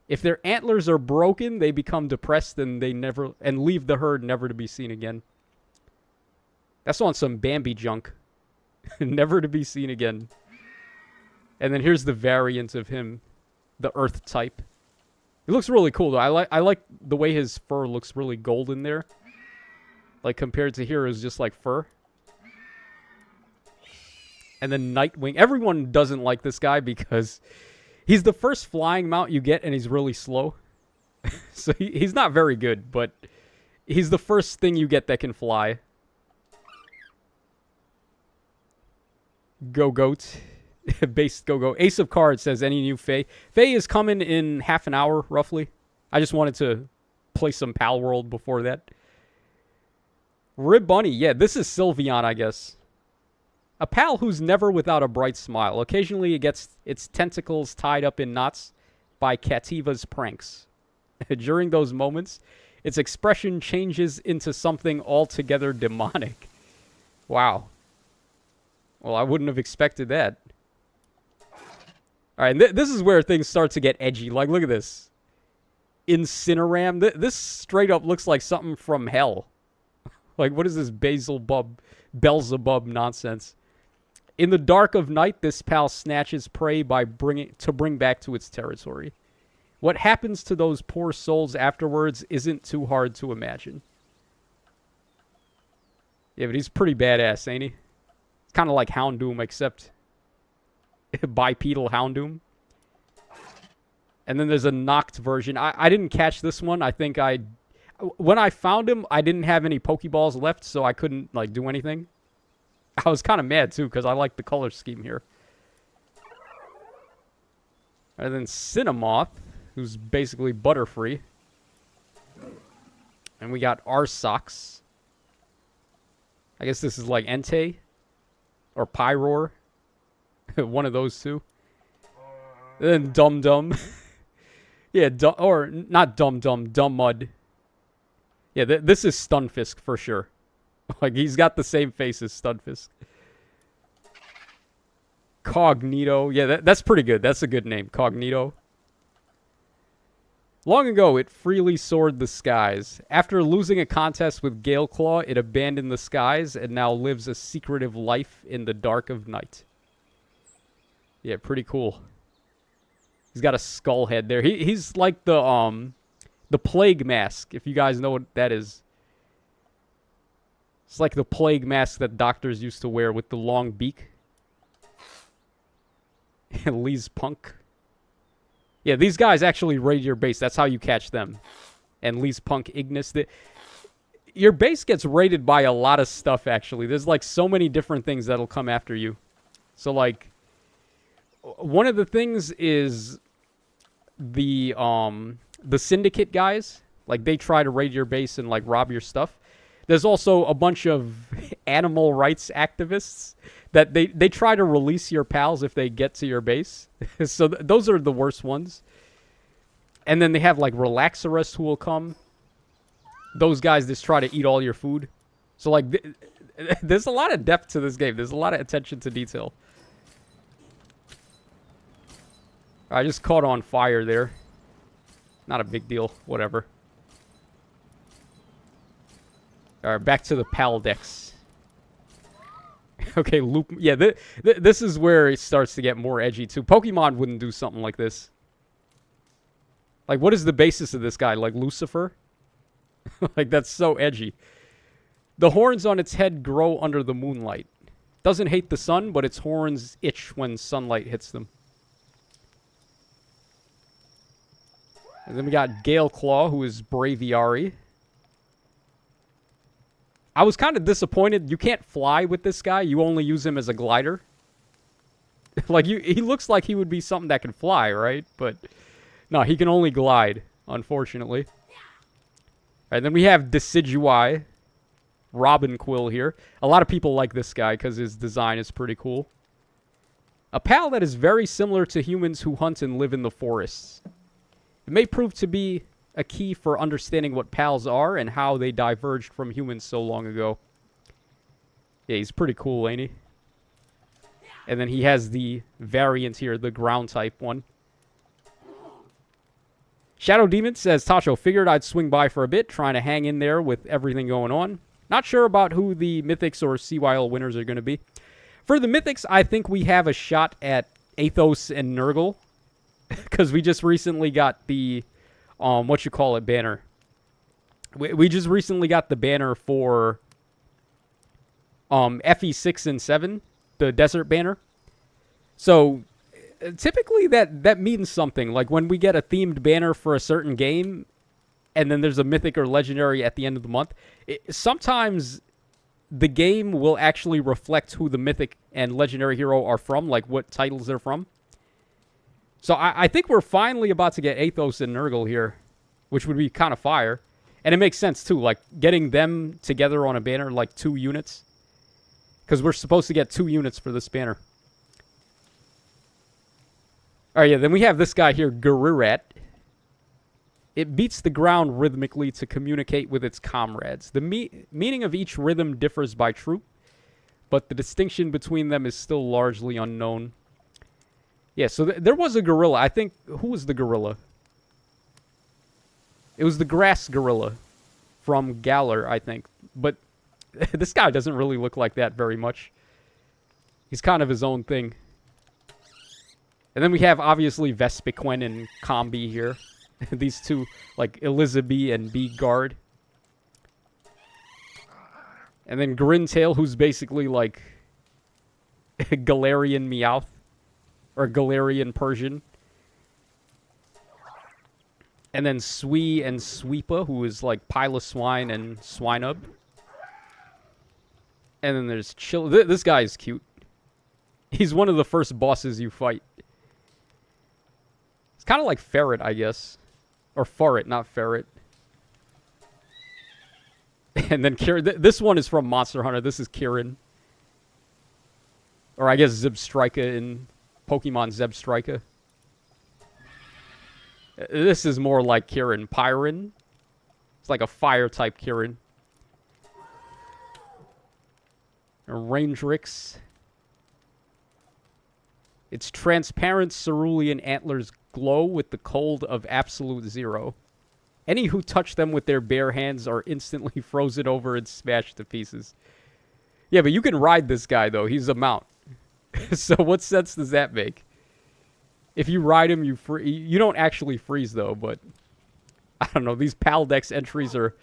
If their antlers are broken, they become depressed and leave the herd never to be seen again. That's on some Bambi junk. Never to be seen again. And then here's the variant of him. The earth type. It looks really cool though. I like the way his fur looks really golden there. Like compared to here is just like fur. And then Nightwing. Everyone doesn't like this guy because he's the first flying mount you get and he's really slow. So he's not very good, but he's the first thing you get that can fly. Go-Goat. Based Go-Go. Ace of Cards says, any new Fae? Fae is coming in half an hour, roughly. I just wanted to play some Pal World before that. Rib Bunny. Yeah, this is Sylveon, I guess. A pal who's never without a bright smile. Occasionally it gets its tentacles tied up in knots by Cativa's pranks. During those moments, its expression changes into something altogether demonic. Wow. Well, I wouldn't have expected that. Alright, this is where things start to get edgy. Like, look at this. Incineram. This straight up looks like something from hell. Like, what is this Beelzebub nonsense? In the dark of night, this pal snatches prey to bring back to its territory. What happens to those poor souls afterwards isn't too hard to imagine. Yeah, but he's pretty badass, ain't he? It's kind of like Houndoom, except bipedal Houndoom. And then there's a knocked version. I didn't catch this one. I think when I found him, I didn't have any Pokeballs left, so I couldn't, like, do anything. I was kind of mad, too, because I like the color scheme here. And then Cinnamoth, who's basically Butterfree. And we got Arsox. I guess this is like Entei. Or Pyroar. One of those two. And then Dum Dum. Yeah, or not Dum Dum, Dumb Mud. Yeah, this is Stunfisk for sure. Like, he's got the same face as Stunfisk. Cognito. Yeah, that's pretty good. That's a good name. Cognito. Long ago, it freely soared the skies. After losing a contest with Galeclaw, it abandoned the skies and now lives a secretive life in the dark of night. Yeah, pretty cool. He's got a skull head there. He's like the plague mask, if you guys know what that is. It's like the plague mask that doctors used to wear with the long beak. Lee's Punk. Yeah, these guys actually raid your base. That's how you catch them. And Lee's Punk Ignis. Your base gets raided by a lot of stuff, actually. There's, like, so many different things that'll come after you. So, like, one of the things is the Syndicate guys. Like, they try to raid your base and, like, rob your stuff. There's also a bunch of animal rights activists that they try to release your pals if they get to your base. So those are the worst ones. And then they have, like, Relaxarus who will come. Those guys just try to eat all your food. So, like, there's a lot of depth to this game. There's a lot of attention to detail. I just caught on fire there. Not a big deal. Whatever. All right, back to the PAL decks. Okay, loop. Yeah, this is where it starts to get more edgy, too. Pokemon wouldn't do something like this. Like, what is the basis of this guy? Like, Lucifer? Like, that's so edgy. The horns on its head grow under the moonlight. Doesn't hate the sun, but its horns itch when sunlight hits them. And then we got Galeclaw, who is Braviary. I was kind of disappointed. You can't fly with this guy. You only use him as a glider. Like, he looks like he would be something that can fly, right? But, no, he can only glide, unfortunately. All right, then we have Decidueye. Robin Quill here. A lot of people like this guy because his design is pretty cool. A pal that is very similar to humans who hunt and live in the forests. It may prove to be a key for understanding what pals are and how they diverged from humans so long ago. Yeah, he's pretty cool, ain't he? And then he has the variant here, the ground type one. Shadow Demon says, Tacho, figured I'd swing by for a bit, trying to hang in there with everything going on. Not sure about who the Mythics or CYL winners are going to be. For the Mythics, I think we have a shot at Athos and Nurgle. Because we just recently got the banner. We just recently got the banner for FE6 and 7, the desert banner. So typically that means something. Like when we get a themed banner for a certain game, and then there's a mythic or legendary at the end of the month, sometimes the game will actually reflect who the mythic and legendary hero are from, like what titles they're from. So I think we're finally about to get Athos and Nurgle here, which would be kind of fire. And it makes sense, too, like getting them together on a banner, like 2 units. Because we're supposed to get 2 units for this banner. All right, yeah, then we have this guy here, Gurirat. It beats the ground rhythmically to communicate with its comrades. The meaning of each rhythm differs by troop, but the distinction between them is still largely unknown. Yeah, so there was a gorilla. I think, who was the gorilla? It was the grass gorilla from Galar, I think. But this guy doesn't really look like that very much. He's kind of his own thing. And then we have, obviously, Vespiquen and Combi here. These two, like, Elizabeth and B Guard. And then Grintail, who's basically, like, Galarian Meowth. Or Galarian Persian. And then Swee and Sweepa, who is, like, Piloswine and Swinub. And then there's Chill. This guy is cute. He's one of the first bosses you fight. It's kind of like Ferret, I guess. Or Furret, not Ferret. And then Kirin. This one is from Monster Hunter. This is Kirin. Or I guess Zebstrika in Pokemon Zebstrika. This is more like Kirin. Pyrin. It's like a fire-type Kirin. Rangedrix. Its transparent cerulean antlers glow with the cold of absolute zero. Any who touch them with their bare hands are instantly frozen over and smashed to pieces. Yeah, but you can ride this guy, though. He's a mount. So what sense does that make? If you ride him, you don't actually freeze, though, but I don't know. These Paldex entries are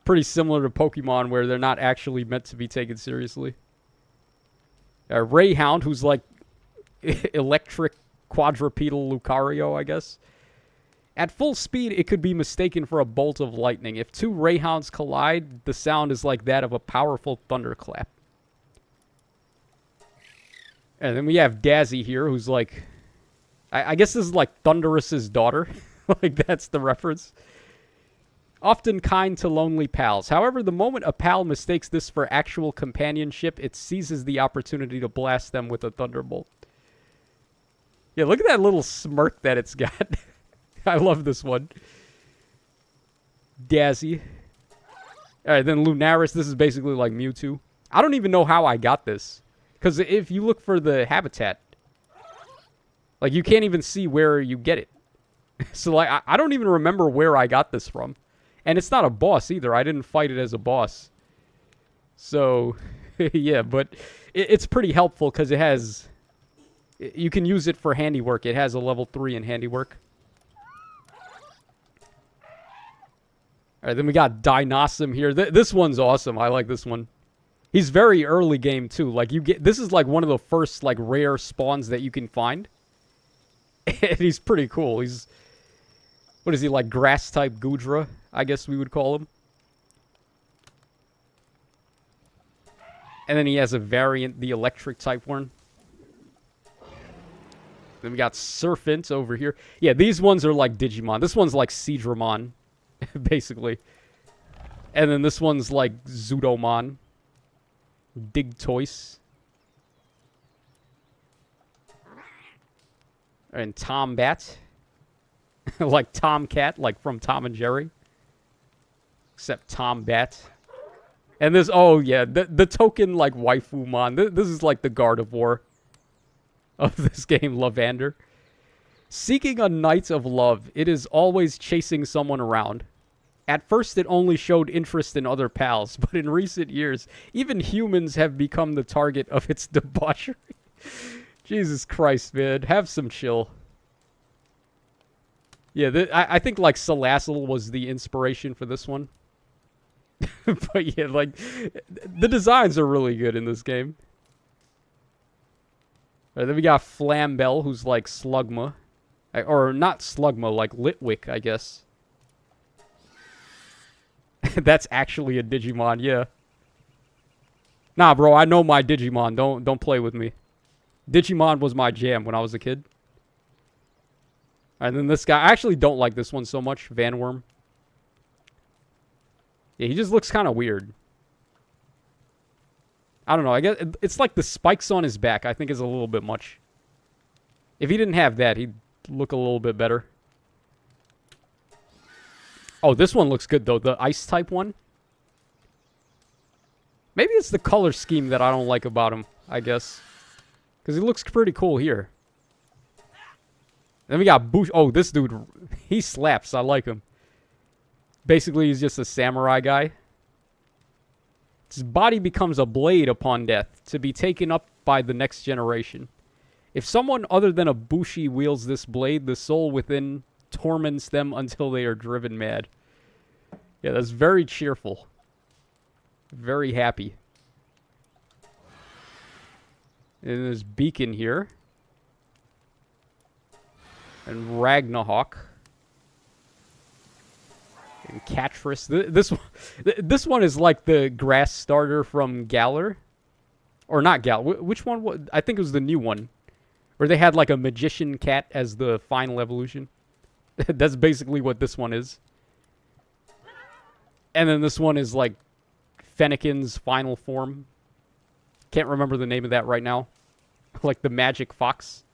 pretty similar to Pokemon where they're not actually meant to be taken seriously. Rayhound, who's like electric quadrupedal Lucario, I guess. At full speed, it could be mistaken for a bolt of lightning. If two Rayhounds collide, the sound is like that of a powerful thunderclap. And then we have Dazzy here, who's like... I guess this is like Thunderous's daughter. Like, that's the reference. Often kind to lonely pals. However, the moment a pal mistakes this for actual companionship, it seizes the opportunity to blast them with a thunderbolt. Yeah, look at that little smirk that it's got. I love this one. Dazzy. Alright, then Lunaris. This is basically like Mewtwo. I don't even know how I got this. Because if you look for the habitat, like, you can't even see where you get it. So, like, I don't even remember where I got this from. And it's not a boss either. I didn't fight it as a boss. So, yeah, but it's pretty helpful because it has... You can use it for handiwork. It has a level 3 in handiwork. Alright, then we got Dinossum here. This one's awesome. I like this one. He's very early game, too. Like, you get... This is, like, one of the first, like, rare spawns that you can find. And he's pretty cool. He's... What is he, like, grass-type Goodra, I guess we would call him. And then he has a variant, the electric-type one. Then we got Surfint over here. Yeah, these ones are like Digimon. This one's like Seadramon, basically. And then this one's like Zudomon. Digtoise. And Tombat. Like Tomcat, like from Tom and Jerry. Except Tombat. And this, oh yeah, the token like Waifumon. This is like the Gardevoir of this game, Lavander. Seeking a knight of love, it is always chasing someone around. At first, it only showed interest in other pals, but in recent years, even humans have become the target of its debauchery. Jesus Christ, man. Have some chill. Yeah, I think, like, Salazzle was the inspiration for this one. But, yeah, like, the designs are really good in this game. Right, then we got Flambell, who's like Slugma. Or not Slugma, like Litwick, I guess. That's actually a Digimon, yeah. Nah, bro, I know my Digimon. Don't play with me. Digimon was my jam when I was a kid. And then this guy, I actually don't like this one so much, Vanworm. Yeah, he just looks kind of weird. I don't know, I guess it's like the spikes on his back, I think is a little bit much. If he didn't have that, he'd look a little bit better. Oh, this one looks good, though. The ice-type one. Maybe it's the color scheme that I don't like about him, I guess. Because he looks pretty cool here. Then we got Bush. Oh, this dude, he slaps. I like him. Basically, he's just a samurai guy. His body becomes a blade upon death, to be taken up by the next generation. If someone other than a Bushi wields this blade, the soul within torments them until they are driven mad. Yeah, that's very cheerful. Very happy. And there's Beacon here. And Ragnahawk. And Catris. This one is like the grass starter from Galar. Or not Galar. Which one? I think it was the new one. Where they had like a magician cat as the final evolution. That's basically what this one is. And then this one is like Fennekin's final form. Can't remember the name of that right now. Like the magic fox.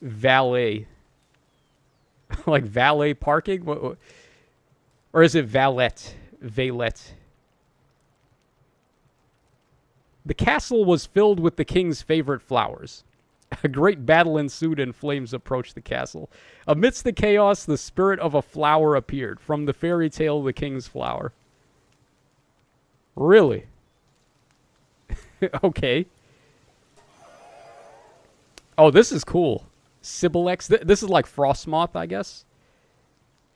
Valet. Like valet parking? Or is it valet? Valet. The castle was filled with the king's favorite flowers. A great battle ensued and flames approached the castle. Amidst the chaos, the spirit of a flower appeared. From the fairy tale, The King's Flower. Really? Okay. Oh, this is cool. Sibilex. This is like Frostmoth, I guess.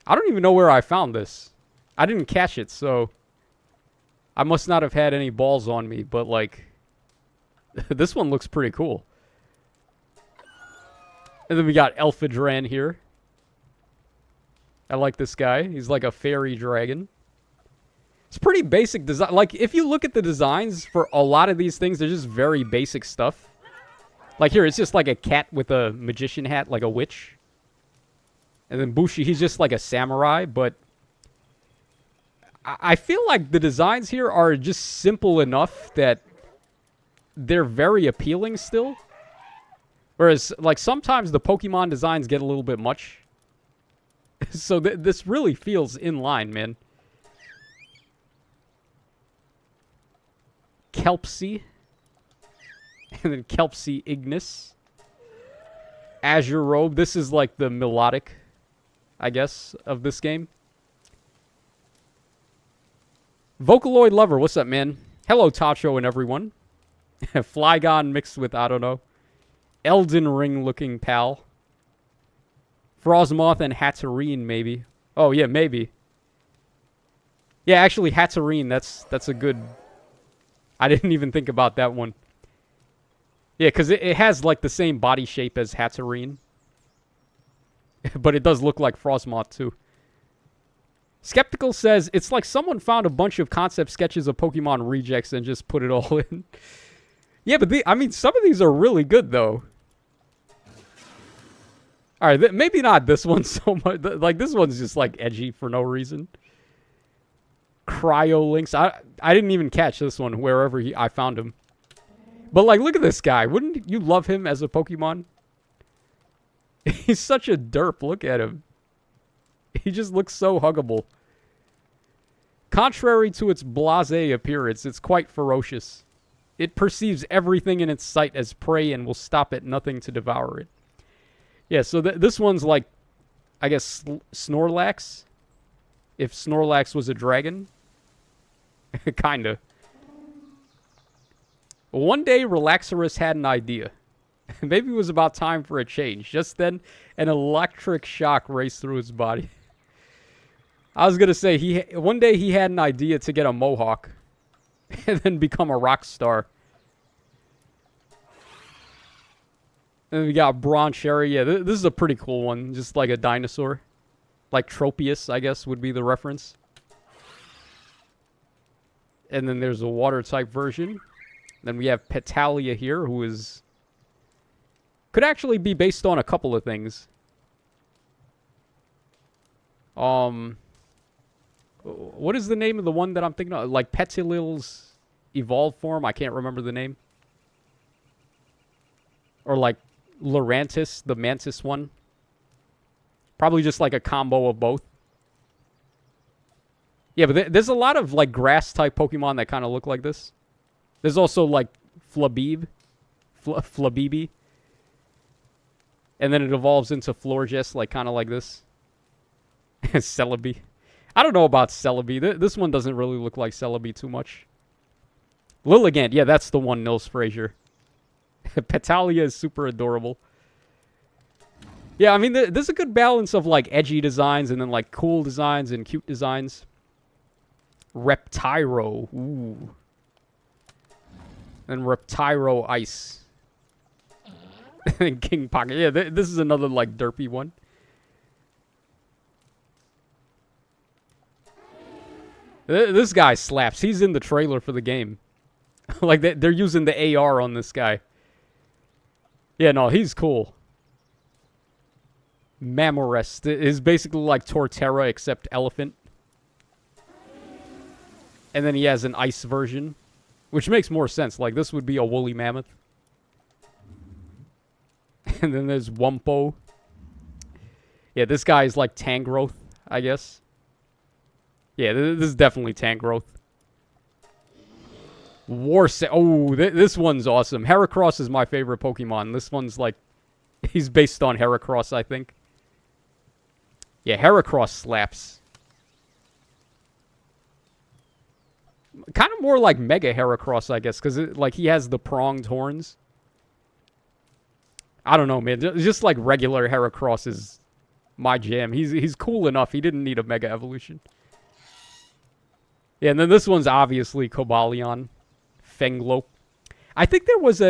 I don't even know where I found this. I didn't catch it, so I must not have had any balls on me, but like this one looks pretty cool. And then we got Elphidran here. I like this guy. He's like a fairy dragon. It's pretty basic design. Like, if you look at the designs for a lot of these things, they're just very basic stuff. Like here, it's just like a cat with a magician hat, like a witch. And then Bushi, he's just like a samurai, but I feel like the designs here are just simple enough that they're very appealing still. Whereas, like, sometimes the Pokemon designs get a little bit much. So this really feels in line, man. Kelpsy. And then Kelpsy Ignis. Azure Robe. This is like the melodic, I guess, of this game. Vocaloid Lover, what's up, man? Hello, Tacho and everyone. Flygon mixed with, I don't know, Elden Ring looking pal. Frostmoth and Hatterene, maybe. Oh, yeah, maybe. Yeah, actually, Hatterene, that's a good... I didn't even think about that one. Yeah, because it has, like, the same body shape as Hatterene. But it does look like Frostmoth, too. Skeptical says, it's like someone found a bunch of concept sketches of Pokemon rejects and just put it all in. Yeah, but I mean, some of these are really good, though. Alright, maybe not this one so much. Like, this one's just, like, edgy for no reason. Cryolinks. I didn't even catch this one wherever I found him. But, like, look at this guy. Wouldn't you love him as a Pokemon? He's such a derp. Look at him. He just looks so huggable. Contrary to its blasé appearance, it's quite ferocious. It perceives everything in its sight as prey and will stop at nothing to devour it. Yeah, so this one's like, I guess, Snorlax. If Snorlax was a dragon. Kinda. One day, Relaxorus had an idea. Maybe it was about time for a change. Just then, an electric shock raced through his body. I was going to say, one day he had an idea to get a mohawk. And then become a rock star. And we got Broncherry. Yeah, this is a pretty cool one. Just like a dinosaur. Like Tropius, I guess, would be the reference. And then there's a water-type version. Then we have Petalia here, who is... could actually be based on a couple of things. What is the name of the one that I'm thinking of? Like Petilil's evolved form? I can't remember the name. Or like Lurantis, the Mantis one. Probably just like a combo of both. Yeah, but there's a lot of like grass-type Pokemon that kind of look like this. There's also like Flabebe. Flabebe. And then it evolves into Florges, like kind of like this. Celebi. I don't know about Celebi. This one doesn't really look like Celebi too much. Lilligant. Yeah, that's the one, Nils Fraser. Petalia is super adorable. Yeah, I mean, there's a good balance of, like, edgy designs and then, like, cool designs and cute designs. Reptyro. Ooh. And Reptyro Ice. And King Pocket. Yeah, this is another, like, derpy one. This guy slaps. He's in the trailer for the game. Like, they're using the AR on this guy. Yeah, no, he's cool. Mamorest is basically like Torterra except elephant. And then he has an ice version, which makes more sense. Like, this would be a woolly mammoth. And then there's Wumpo. Yeah, this guy is like Tangrowth, I guess. Yeah, this is definitely Tangrowth. Oh, this one's awesome. Heracross is my favorite Pokemon. This one's like, he's based on Heracross, I think. Yeah, Heracross slaps. Kind of more like Mega Heracross, I guess, because like he has the pronged horns. I don't know, man. Just like regular Heracross is my jam. He's cool enough. He didn't need a Mega Evolution. Yeah, and then this one's obviously Cobalion. Fenglope. I think there was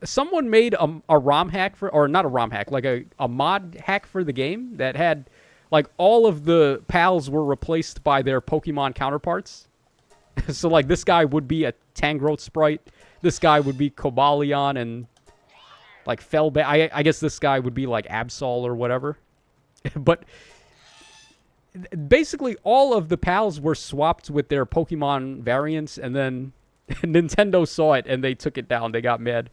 someone made a ROM hack for, or not a ROM hack, like a mod hack for the game that had, like, all of the pals were replaced by their Pokemon counterparts. So, like, this guy would be a Tangrowth sprite. This guy would be Cobalion, and, like, Felbat. I guess this guy would be, like, Absol or whatever. But basically, all of the pals were swapped with their Pokemon variants, and then Nintendo saw it, and they took it down. They got mad.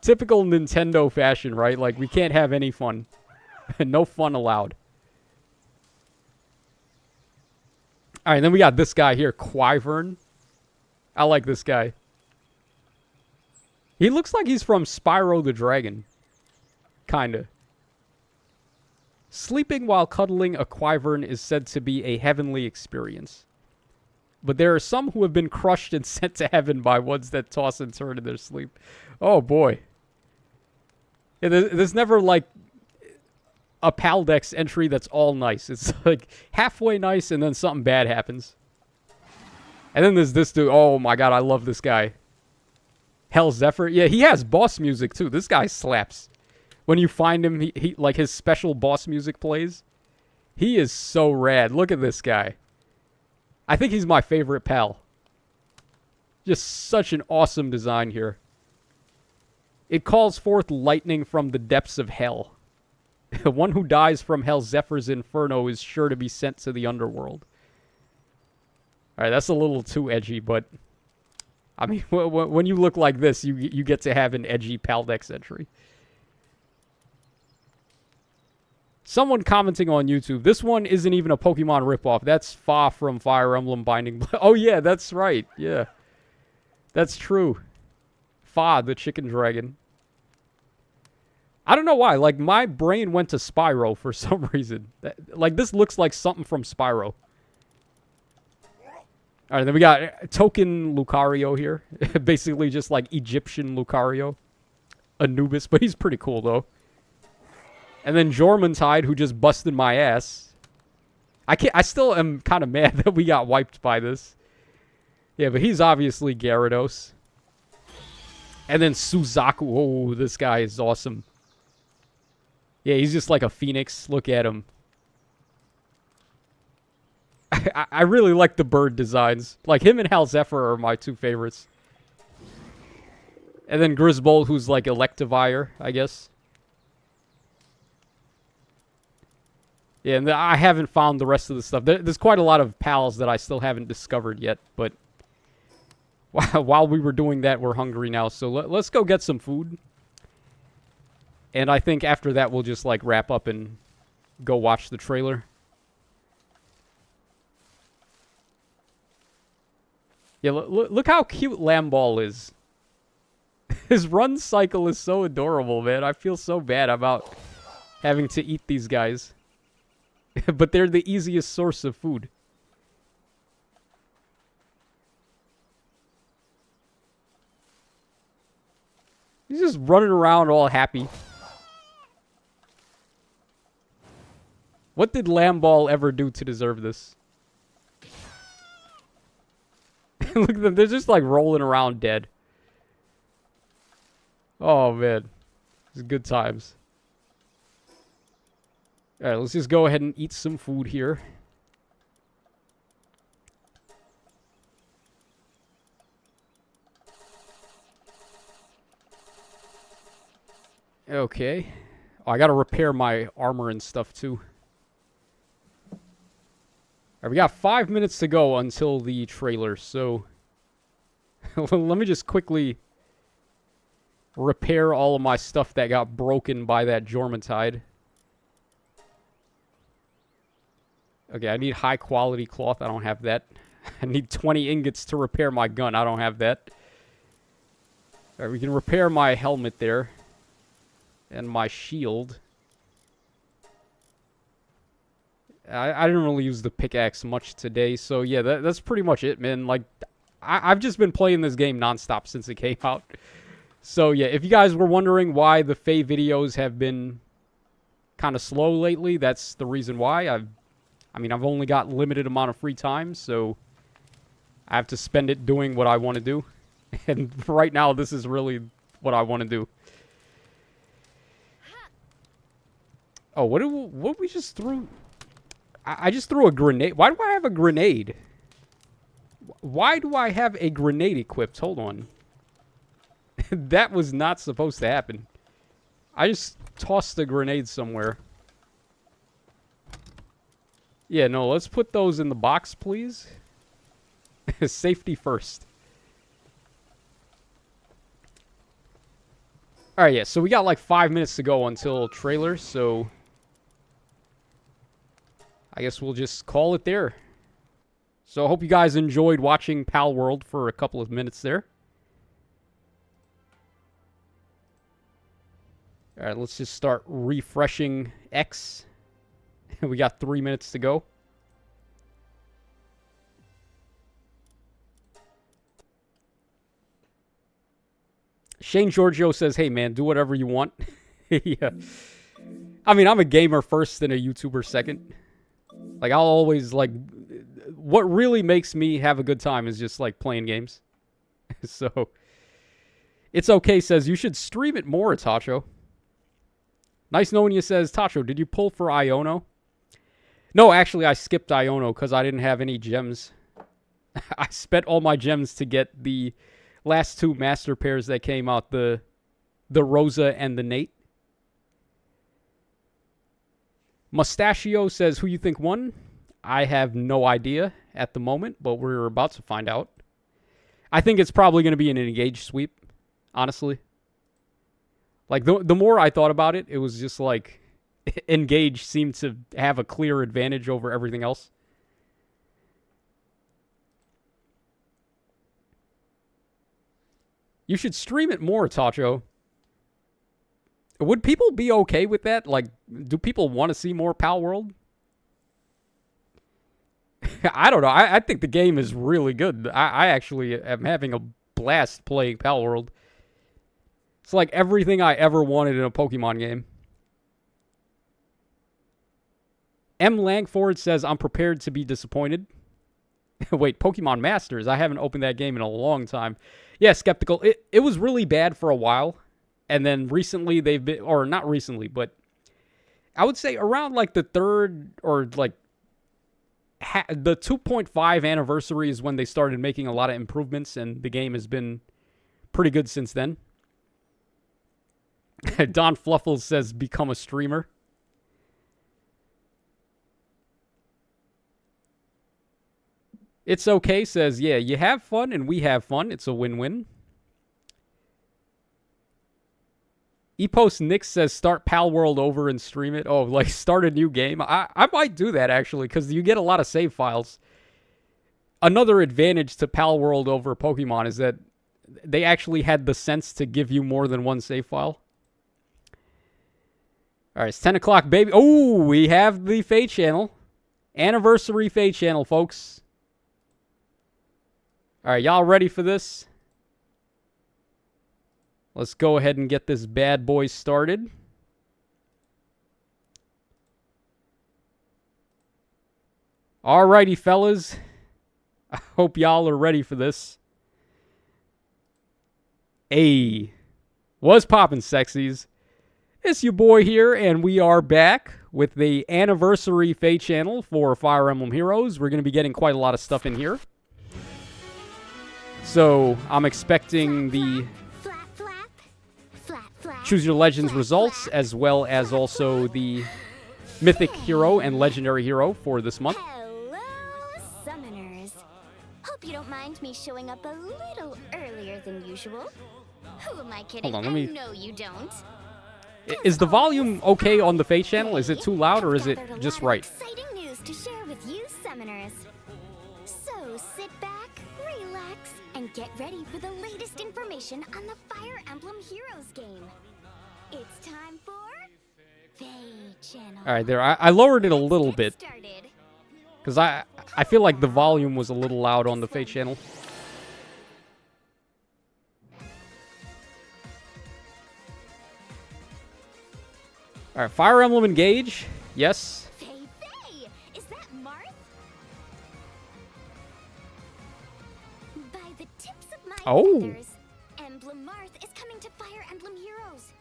Typical Nintendo fashion, right? Like, we can't have any fun. No fun allowed. All right, then we got this guy here, Quivern. I like this guy. He looks like he's from Spyro the Dragon. Kinda. Sleeping while cuddling a Quivern is said to be a heavenly experience. But there are some who have been crushed and sent to heaven by ones that toss and turn in their sleep. Oh, boy. Yeah, there's never, like, a Paldex entry that's all nice. It's, like, halfway nice, and then something bad happens. And then there's this dude. Oh, my God, I love this guy. Hell Zephyr. Yeah, he has boss music, too. This guy slaps. When you find him, he like, his special boss music plays. He is so rad. Look at this guy. I think he's my favorite pal. Just such an awesome design here. It calls forth lightning from the depths of hell. The one who dies from Hell Zephyr's inferno is sure to be sent to the underworld. Alright, that's a little too edgy, but I mean, when you look like this, you get to have an edgy Paldex entry. Someone commenting on YouTube, this one isn't even a Pokemon ripoff. That's Fa from Fire Emblem Binding Blade. Oh, yeah, that's right. Yeah. That's true. Fa, the chicken dragon. I don't know why. Like, my brain went to Spyro for some reason. Like, this looks like something from Spyro. Alright, then we got Token Lucario here. Basically just like Egyptian Lucario. Anubis, but he's pretty cool, though. And then Jormuntide, who just busted my ass. I still am kind of mad that we got wiped by this. Yeah, but he's obviously Gyarados. And then Suzaku. Oh, this guy is awesome. Yeah, he's just like a phoenix. Look at him. I really like the bird designs. Like, him and Hal Zephyr are my two favorites. And then Grisbold, who's like Electivire, I guess. Yeah, and I haven't found the rest of the stuff. There's quite a lot of pals that I still haven't discovered yet, but while we were doing that, we're hungry now, so let's go get some food. And I think after that, we'll just, like, wrap up and go watch the trailer. Yeah, look how cute Lamball is. His run cycle is so adorable, man. I feel so bad about having to eat these guys. But they're the easiest source of food. He's just running around all happy. What did Lamball ever do to deserve this? Look at them. They're just like rolling around dead. Oh, man. It's good times. Alright, let's just go ahead and eat some food here. Okay. Oh, I gotta repair my armor and stuff, too. Alright, we got 5 minutes to go until the trailer, so... let me just quickly repair all of my stuff that got broken by that Jormuntide. Okay, I need high-quality cloth. I don't have that. I need 20 ingots to repair my gun. I don't have that. Alright, we can repair my helmet there. And my shield. I didn't really use the pickaxe much today, so yeah, that's pretty much it, man. Like, I've just been playing this game nonstop since it came out. So yeah, if you guys were wondering why the FEH videos have been kind of slow lately, that's the reason why. I mean, I've only got limited amount of free time, so I have to spend it doing what I want to do. And right now, this is really what I want to do. Oh, what we just threw? I just threw a grenade. Why do I have a grenade? Why do I have a grenade equipped? Hold on. That was not supposed to happen. I just tossed a grenade somewhere. Yeah, no, let's put those in the box, please. Safety first. Alright, yeah, so we got like 5 minutes to go until trailer, so... I guess we'll just call it there. So I hope you guys enjoyed watching Pal World for a couple of minutes there. Alright, let's just start refreshing X. We got 3 minutes to go. Shane Giorgio says, hey man, do whatever you want. Yeah. I mean, I'm a gamer first and a YouTuber second. Like, I'll always, like, what really makes me have a good time is just, like, playing games. So, It's Okay says, you should stream it more, Tacho. Nice knowing you says, Tacho, did you pull for Iono? No, actually, I skipped Iono because I didn't have any gems. I spent all my gems to get the last two master pairs that came out, the Rosa and the Nate. Mustachio says, who you think won? I have no idea at the moment, but we're about to find out. I think it's probably going to be an engaged sweep, honestly. Like, the more I thought about it, it was just like, engage seemed to have a clear advantage over everything else. You should stream it more, Tacho. Would people be okay with that? Like, do people want to see more Pal World? I don't know. I think the game is really good. I actually am having a blast playing Pal World. It's like everything I ever wanted in a Pokemon game. M. Langford says, I'm prepared to be disappointed. Wait, Pokemon Masters? I haven't opened that game in a long time. Yeah, Skeptical. It was really bad for a while. And then recently they've been, or not recently, but I would say around like the third or like the 2.5 anniversary is when they started making a lot of improvements, and the game has been pretty good since then. Don Fluffles says, become a streamer. It's Okay says, yeah, you have fun and we have fun. It's a win-win. Epos Nick says, start Pal World over and stream it. Oh, like start a new game. I might do that, actually, because you get a lot of save files. Another advantage to Pal World over Pokemon is that they actually had the sense to give you more than one save file. All right, it's 10 o'clock, baby. Oh, we have the FEH channel. Anniversary FEH channel, folks. All right, y'all ready for this? Let's go ahead and get this bad boy started. Alrighty, fellas. I hope y'all are ready for this. Hey, what's poppin', sexies? It's your boy here, and we are back with the anniversary FEH channel for Fire Emblem Heroes. We're going to be getting quite a lot of stuff in here. So, I'm expecting the Choose Your Legends results, as well as also the Mythic hero and Legendary hero for this month. Hello, summoners. Hope you don't mind me showing up a little earlier than usual. Who am I kidding? Hold on, let me... I know you don't. Is the volume okay on the FEH channel? Is it too loud, or is it just right? Exciting news to share with you, summoners. So sit back, relax, and get ready for the latest information on the Fire Emblem Heroes game. It's time for FEH channel. All right, there. I lowered it a little bit because I feel like the volume was a little loud on the FEH channel. All right, Fire Emblem Engage. Yes. Faye, is that Marth? By the tips of my feathers, Emblem Marth is coming to Fire Emblem Heroes.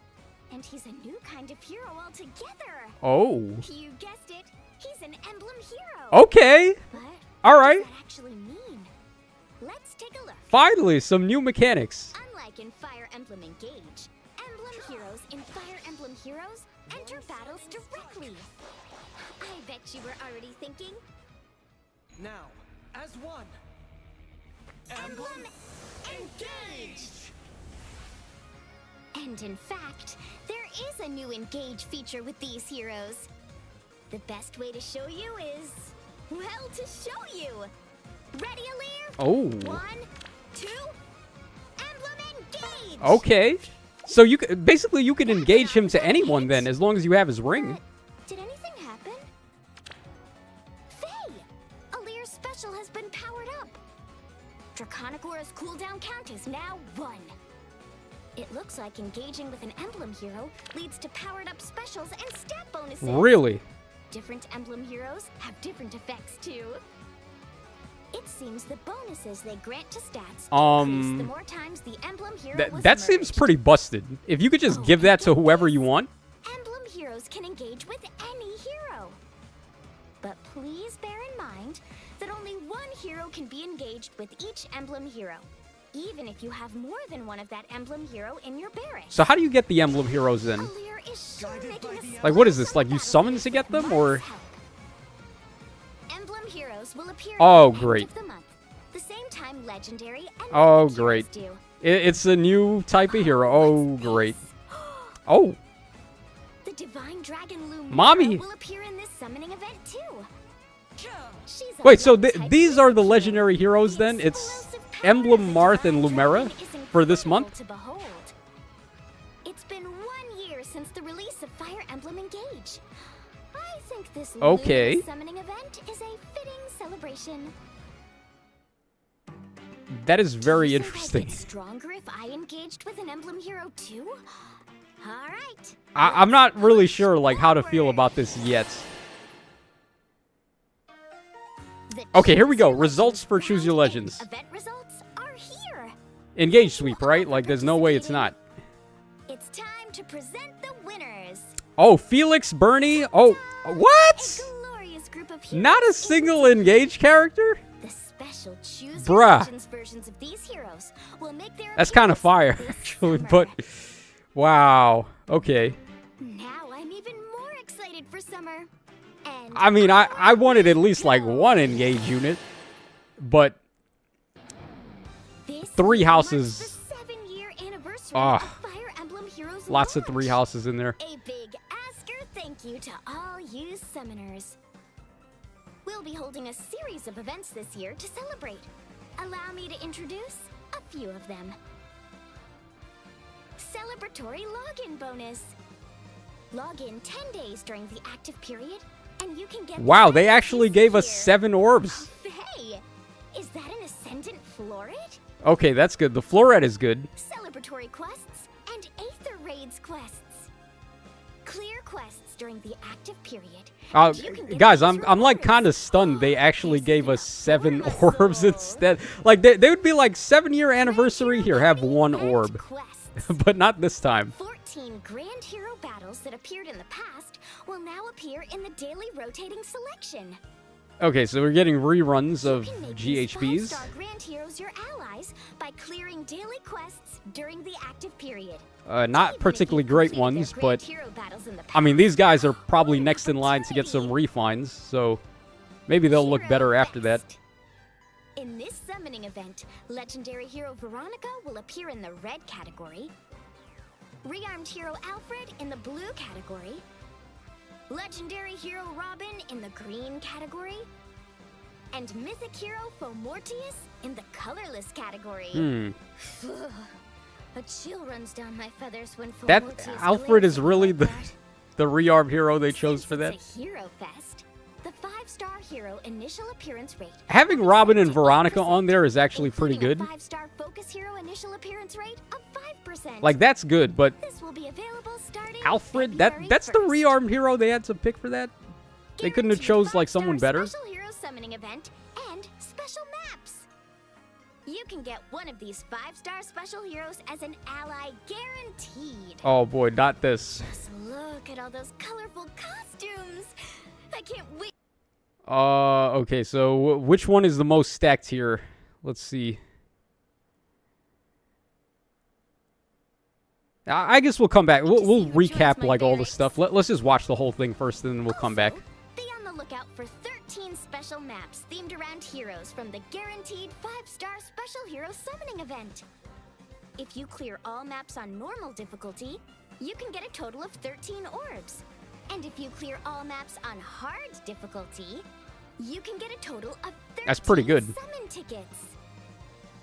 And he's a new kind of hero altogether. Oh. You guessed it. He's an Emblem hero. Okay. But all right. what does that actually mean? Let's take a look. Finally, some new mechanics. Unlike in Fire Emblem Engage, Emblem Heroes in Fire Emblem Heroes enter battles directly. I bet you were already thinking. Now, as one. Emblem Engage! And in fact, there is a new Engage feature with these heroes. The best way to show you is, well, to show you. Ready, Alir? Oh. 1, 2, Emblem Engage! Okay. So you basically you can engage him to anyone then, as long as you have his ring. Did anything happen? Faye! Alir's special has been powered up. Draconic Aura's cooldown count is now 1. It looks like engaging with an Emblem hero leads to powered up specials and stat bonuses. Really? Different Emblem heroes have different effects too. It seems the bonuses they grant to stats increase the more times the Emblem hero was that seems merged. pretty busted. If you could just give that to whoever you want. Emblem heroes can engage with any hero. But please bear in mind that only one hero can be engaged with each Emblem hero, even if you have more than one of that Emblem hero in your barracks. So how do you get the Emblem heroes then? Alir is sure making a Like, what is this? Like, you summon to get them, or? Emblem heroes will appear Oh, at the great. end of the month, the same time Legendary and Oh, Mythic great. heroes do. It's a new type of hero. Oh, What's great. this? Oh, The Divine Dragon Lumira Mommy. will appear in this summoning event too. She's a wait, so type these are the hero. legendary heroes then? The It's explosive power Emblem, of the Marth, and Divine Lumera Dragon is for this incredible month? to behold. It's been 1 year since the release of Fire Emblem Engage. I think this Okay. Lumina summoning event is a fitting celebration. That is very Do you think interesting. I'd get stronger if I engaged with an Emblem hero too? All right. I'm not really sure like how to feel about this yet. The Okay, here we go. Choose Your Results for Legends Choose Your round Legends. 8 event results are here. Engage sweep, right? Like, there's no way it's not. It's time to present the winners. Oh, Felix, Bernie. Oh, what? A glorious group of heroes Not a in single engage character? the special Choose Bruh. Your Legends versions of these heroes will make their That's kind of fire, appearance this actually, summer. but wow. Okay. Now I'm even more excited for summer. And I mean, I wanted at least like one engage unit, but this 3 year houses. marks the 7-year anniversary Ah. of Fire Emblem Heroes Lots of launch. 3 houses in there. A big Asker thank you to all you summoners. We'll be holding a series of events this year to celebrate. Allow me to introduce a few of them. Celebratory login bonus. Log in 10 days during the active period, and you can get the Wow, they items actually you gave see us here. 7 orbs. Hey, is that an Ascendant Florid? Okay, that's good. The Floret is good. Celebratory quests rewards quests. Clear quests during the active period. Guys, I'm like kind of stunned. They actually gave us 7 orbs instead. Like they would be like 7-year anniversary. Here, have 1 orb, but not this time. 14 Grand Hero battles that appeared in the past will now appear in the daily rotating selection. Okay, so we're getting reruns of You can make GHBs. these 5-star Grand Heroes your allies by clearing daily quests during the active period. Not particularly great ones, but I mean, these guys are probably next in line to get some refines, so maybe they'll look better after that. In this summoning event, legendary hero Veronica will appear in the red category, rearmed hero Alfred in the blue category, legendary hero Robin in the green category, and mythic hero Fomortius in the colorless category. A chill runs down my feathers when That Fomortius Alfred is glazes really like that. the rearmed hero they chose for that. It's a hero fest. The 5-star hero initial appearance rate. Having Robin and Veronica on there is actually pretty good. 5-star focus hero initial appearance rate of 5%. Like, that's good, but This will be available starting Alfred, February that's the 1st. rearmed hero they had to pick for that? They couldn't have Guaranteed chose like someone 5-star better? Special hero summoning event and special maps. You can get one of these 5-star special heroes as an ally guaranteed. Oh boy, not this. Just look at all those colorful costumes. I can't wait. Okay, so which one is the most stacked here? Let's see. I guess we'll come back. We'll recap like all the stuff. Let's just watch the whole thing first, and then we'll come back. Also, be on the lookout for 13 special maps themed around heroes from the guaranteed 5-star special hero summoning event. If you clear all maps on normal difficulty, you can get a total of 13 orbs. And if you clear all maps on hard difficulty, you can get a total of 13 That's pretty good. summon tickets.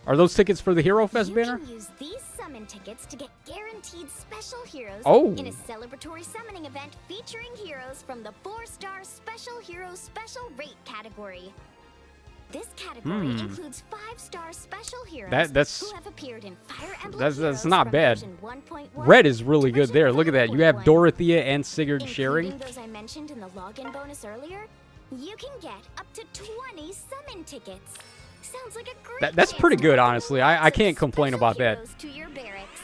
Are those tickets for the Hero Fest You banner? can use these summon tickets to get guaranteed special heroes Oh. in a celebratory summoning event featuring heroes from the 4-star Special Hero Special Rate category. This category includes 5-star special heroes That's- who have appeared in Fire Emblem that's Heroes not from bad. version 1.1 Red is really to good there. Look at that. You have 5.1. Dorothea and Sigurd sharing. Including those I mentioned in the login bonus earlier, you can get up to 20 summon tickets. Sounds like a great That's chance pretty to good, welcome honestly. lots I of can't complain special about that. heroes to your barracks.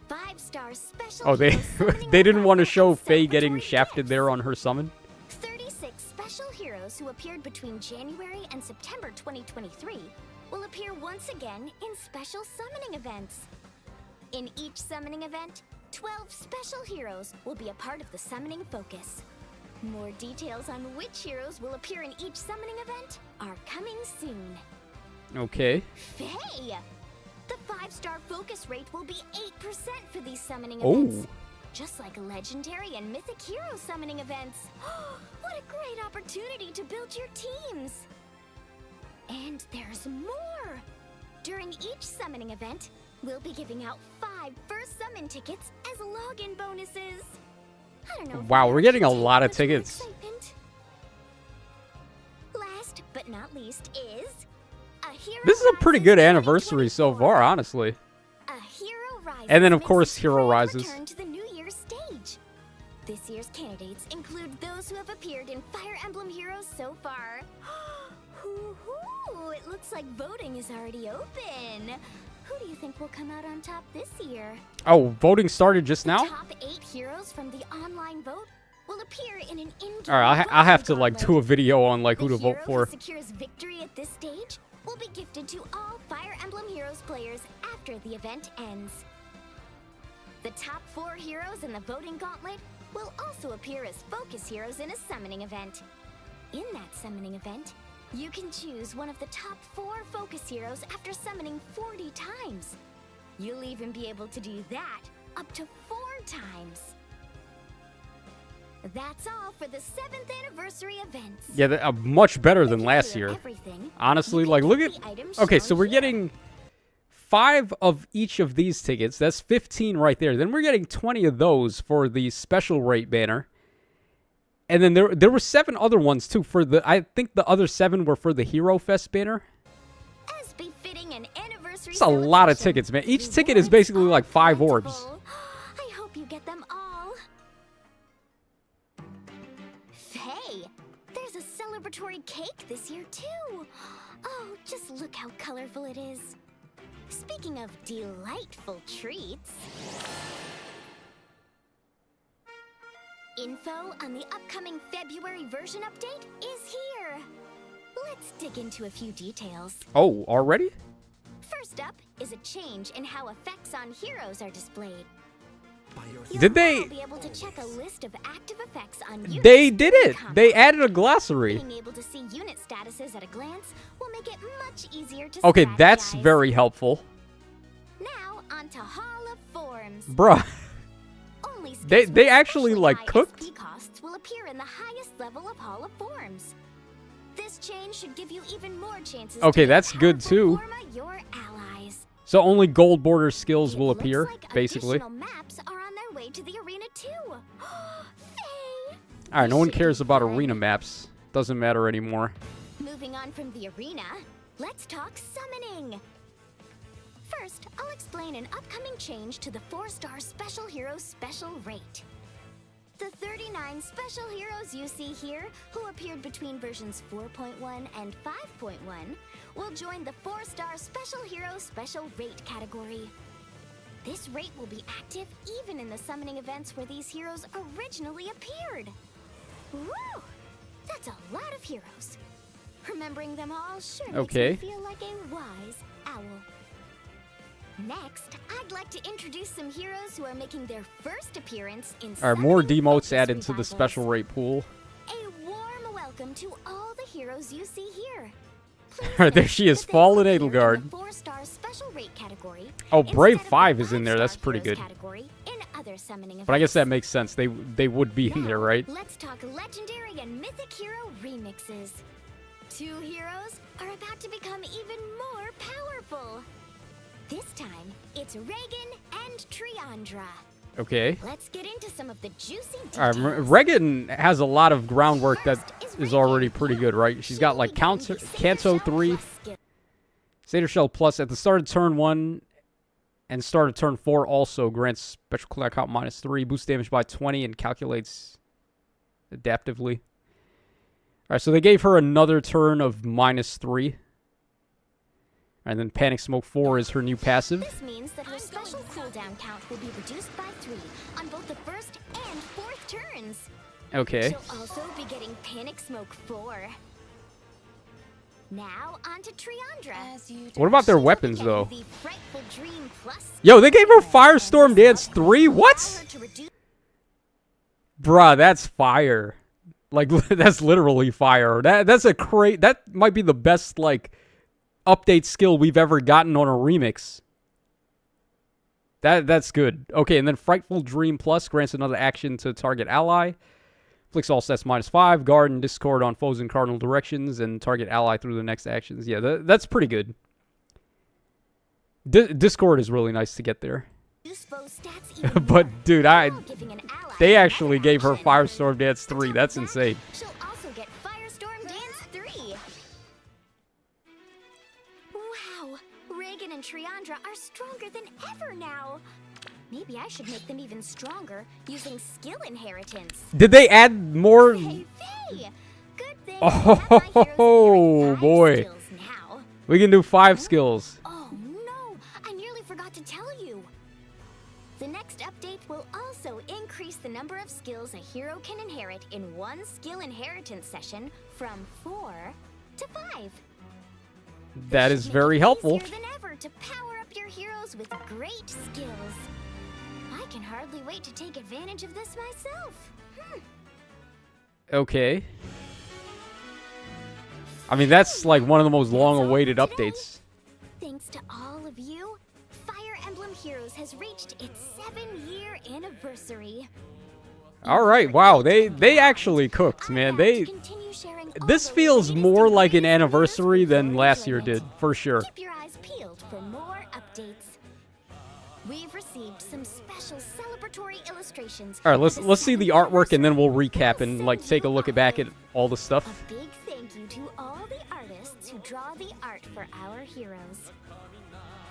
Five-star special Oh, they hero summoning they didn't event want to and show Faye getting celebratory shafted gifts. there on her summon. 36 special heroes who appeared between January and September 2023 will appear once again in special summoning events. In each summoning event, 12 special heroes will be a part of the summoning focus. More details on which heroes will appear in each summoning event are coming soon. Okay. Faye! The 5-star focus rate will be 8% for these summoning Oh. events. Just like legendary and mythic hero summoning events. What a great opportunity to build your teams! And there's more! During each summoning event, we'll be giving out 5 first summon tickets as login bonuses. I don't know. if Wow, you we're getting a can take lot of much more tickets. excitement. Last but not least is a hero. This is a pretty Rises good anniversary so 2024. far, honestly. A Hero Rises And then, of makes course, its Hero grand Rises. return to the New Year's stage. This year's candidates include those who have appeared in Fire Emblem Heroes so far. Hoo-hoo! It looks like voting is already open. Who do you think will come out on top this year? Oh, voting started just now? Top 8 heroes from the online vote will appear in an in-game All right, I'll have to voting like gauntlet. do a video on like who The to vote hero for. who secures victory at this stage will be gifted to all Fire Emblem Heroes players after the event ends. The top 4 heroes in the voting gauntlet will also appear as focus heroes in a summoning event. In that summoning event, you can choose one of the top 4 focus heroes after summoning 40 times. You'll even be able to do that up to 4 times. That's all for the 7th anniversary events. Yeah, much better than If you last clear year. everything, Honestly, you can like, look get at... the items Okay, shown so we're here. getting 5 of each of these tickets. That's 15 right there. Then we're getting 20 of those for the special rate banner. And then there were 7 other ones, too, for the... I think the other 7 were for the Hero Fest banner. As befits an anniversary It's a lot of celebration. tickets, man. Each ticket is basically like 5 orbs. Plentiful. I hope you get them all. Hey, there's a celebratory cake this year too. Oh, just look how colorful it is. Speaking of delightful treats, info on the upcoming February version update is here. Let's dig into a few details. Oh, already? First up is a change in how effects on heroes are displayed. Did they- You'll be able to check a list of active effects on units They did in it. combat. They added a glossary. Being able to see unit statuses at a glance will make it much easier to Okay, that's strategize. very helpful. Now onto Hall of Forms. Bruh. Only skills They with actually, especially like, high cooked. SP costs will appear in the highest level of Hall of Forms. This change should give you even more chances Okay, to that's good, powerful too. Forma your allies. So only gold border skills It will looks appear, like basically. additional maps are on their way to the arena too. Faye! Alright, no one This should cares be about fun. arena maps. Doesn't matter anymore. Moving on from the arena, let's talk summoning. First, I'll explain an upcoming change to the 4-star Special Hero Special Rate. The 39 special heroes you see here, who appeared between versions 4.1 and 5.1, will join the 4-star Special Hero Special Rate category. This rate will be active even in the summoning events where these heroes originally appeared. Woo! That's a lot of heroes. Remembering them all sure makes Okay. me feel like a wise owl. Next, I'd like to introduce some heroes who are making their first appearance in Alright, more summoning demotes focus added to the revivals. special rate pool. A warm welcome to all the heroes you see here. Please Alright, there note she is, that they Fallen all appear in Edelgard. the 4-star special rate category. Oh, Brave instead of the 5 is in there. That's 5-star pretty heroes good. category in other summoning But I guess that events. makes sense. They would be in there, Now, right? Let's talk legendary and mythic hero remixes. 2 heroes are about to become even more powerful. This time, it's Reagan and Triandra. Okay. Let's get into some of the juicy Alright, details. Regan has a lot of groundwork that First is Reagan. already pretty good, right? She's got like Canto Canto 3, Satyr Shell Plus at the start of turn 1 and start of turn 4 also grants special collect count -3, boosts damage by 20, and calculates adaptively. Alright, so they gave her another turn of -3. And then Panic Smoke 4 is her new passive. This means that her special cooldown count will be reduced by 3 on both the first and 4th turns. Okay. She'll also be getting Panic Smoke 4. Now on to Triandra. What about their She'll be weapons, getting though? the Frightful Dream Plus Yo, they gave her skill. Firestorm Dance 3? Allow What? her to reduce Bruh, that's fire. Like, that's literally fire. That's a that might be the best, like, update skill we've ever gotten on a remix. That's good. Okay, and then Frightful Dream Plus grants another action to target ally. Flicks all stats -5, guard and discord on foes in cardinal directions, and target ally through the next actions. Yeah, that's pretty good. Discord is really nice to get there. foes stats even But, more, dude, while giving an ally they another actually gave her action. Firestorm Dance 3. On top That's of that, insane. She'll also get Firestorm Dance 3. Wow, Reagan and Triandra are stronger than ever now. Maybe I should make them even stronger using skill inheritance. Did they add more? Hey, Faye! Good thing Oh, I have my heroes inherit 5 boy. skills now. We can do 5 skills. Oh no, I nearly forgot to tell you. The next update will also increase the number of skills a hero can inherit in one skill inheritance session from 4 to 5. That This is should make very it helpful. easier than ever to power up your heroes with great skills. I can hardly wait to take advantage of this myself. Okay. I mean, that's like one of the most long-awaited That's all for today. updates. Thanks to all of you, Fire Emblem Heroes has reached its 7-year anniversary. All right, wow, they actually cooked, man. This feels more like an anniversary than last year did, for sure. Keep your eyes peeled for more updates. We've received some special celebratory illustrations. All right, for the let's see the 7th artwork and then we'll anniversary. recap and like take a look back at all the A stuff. big thank you to all the artists who draw the art for our heroes.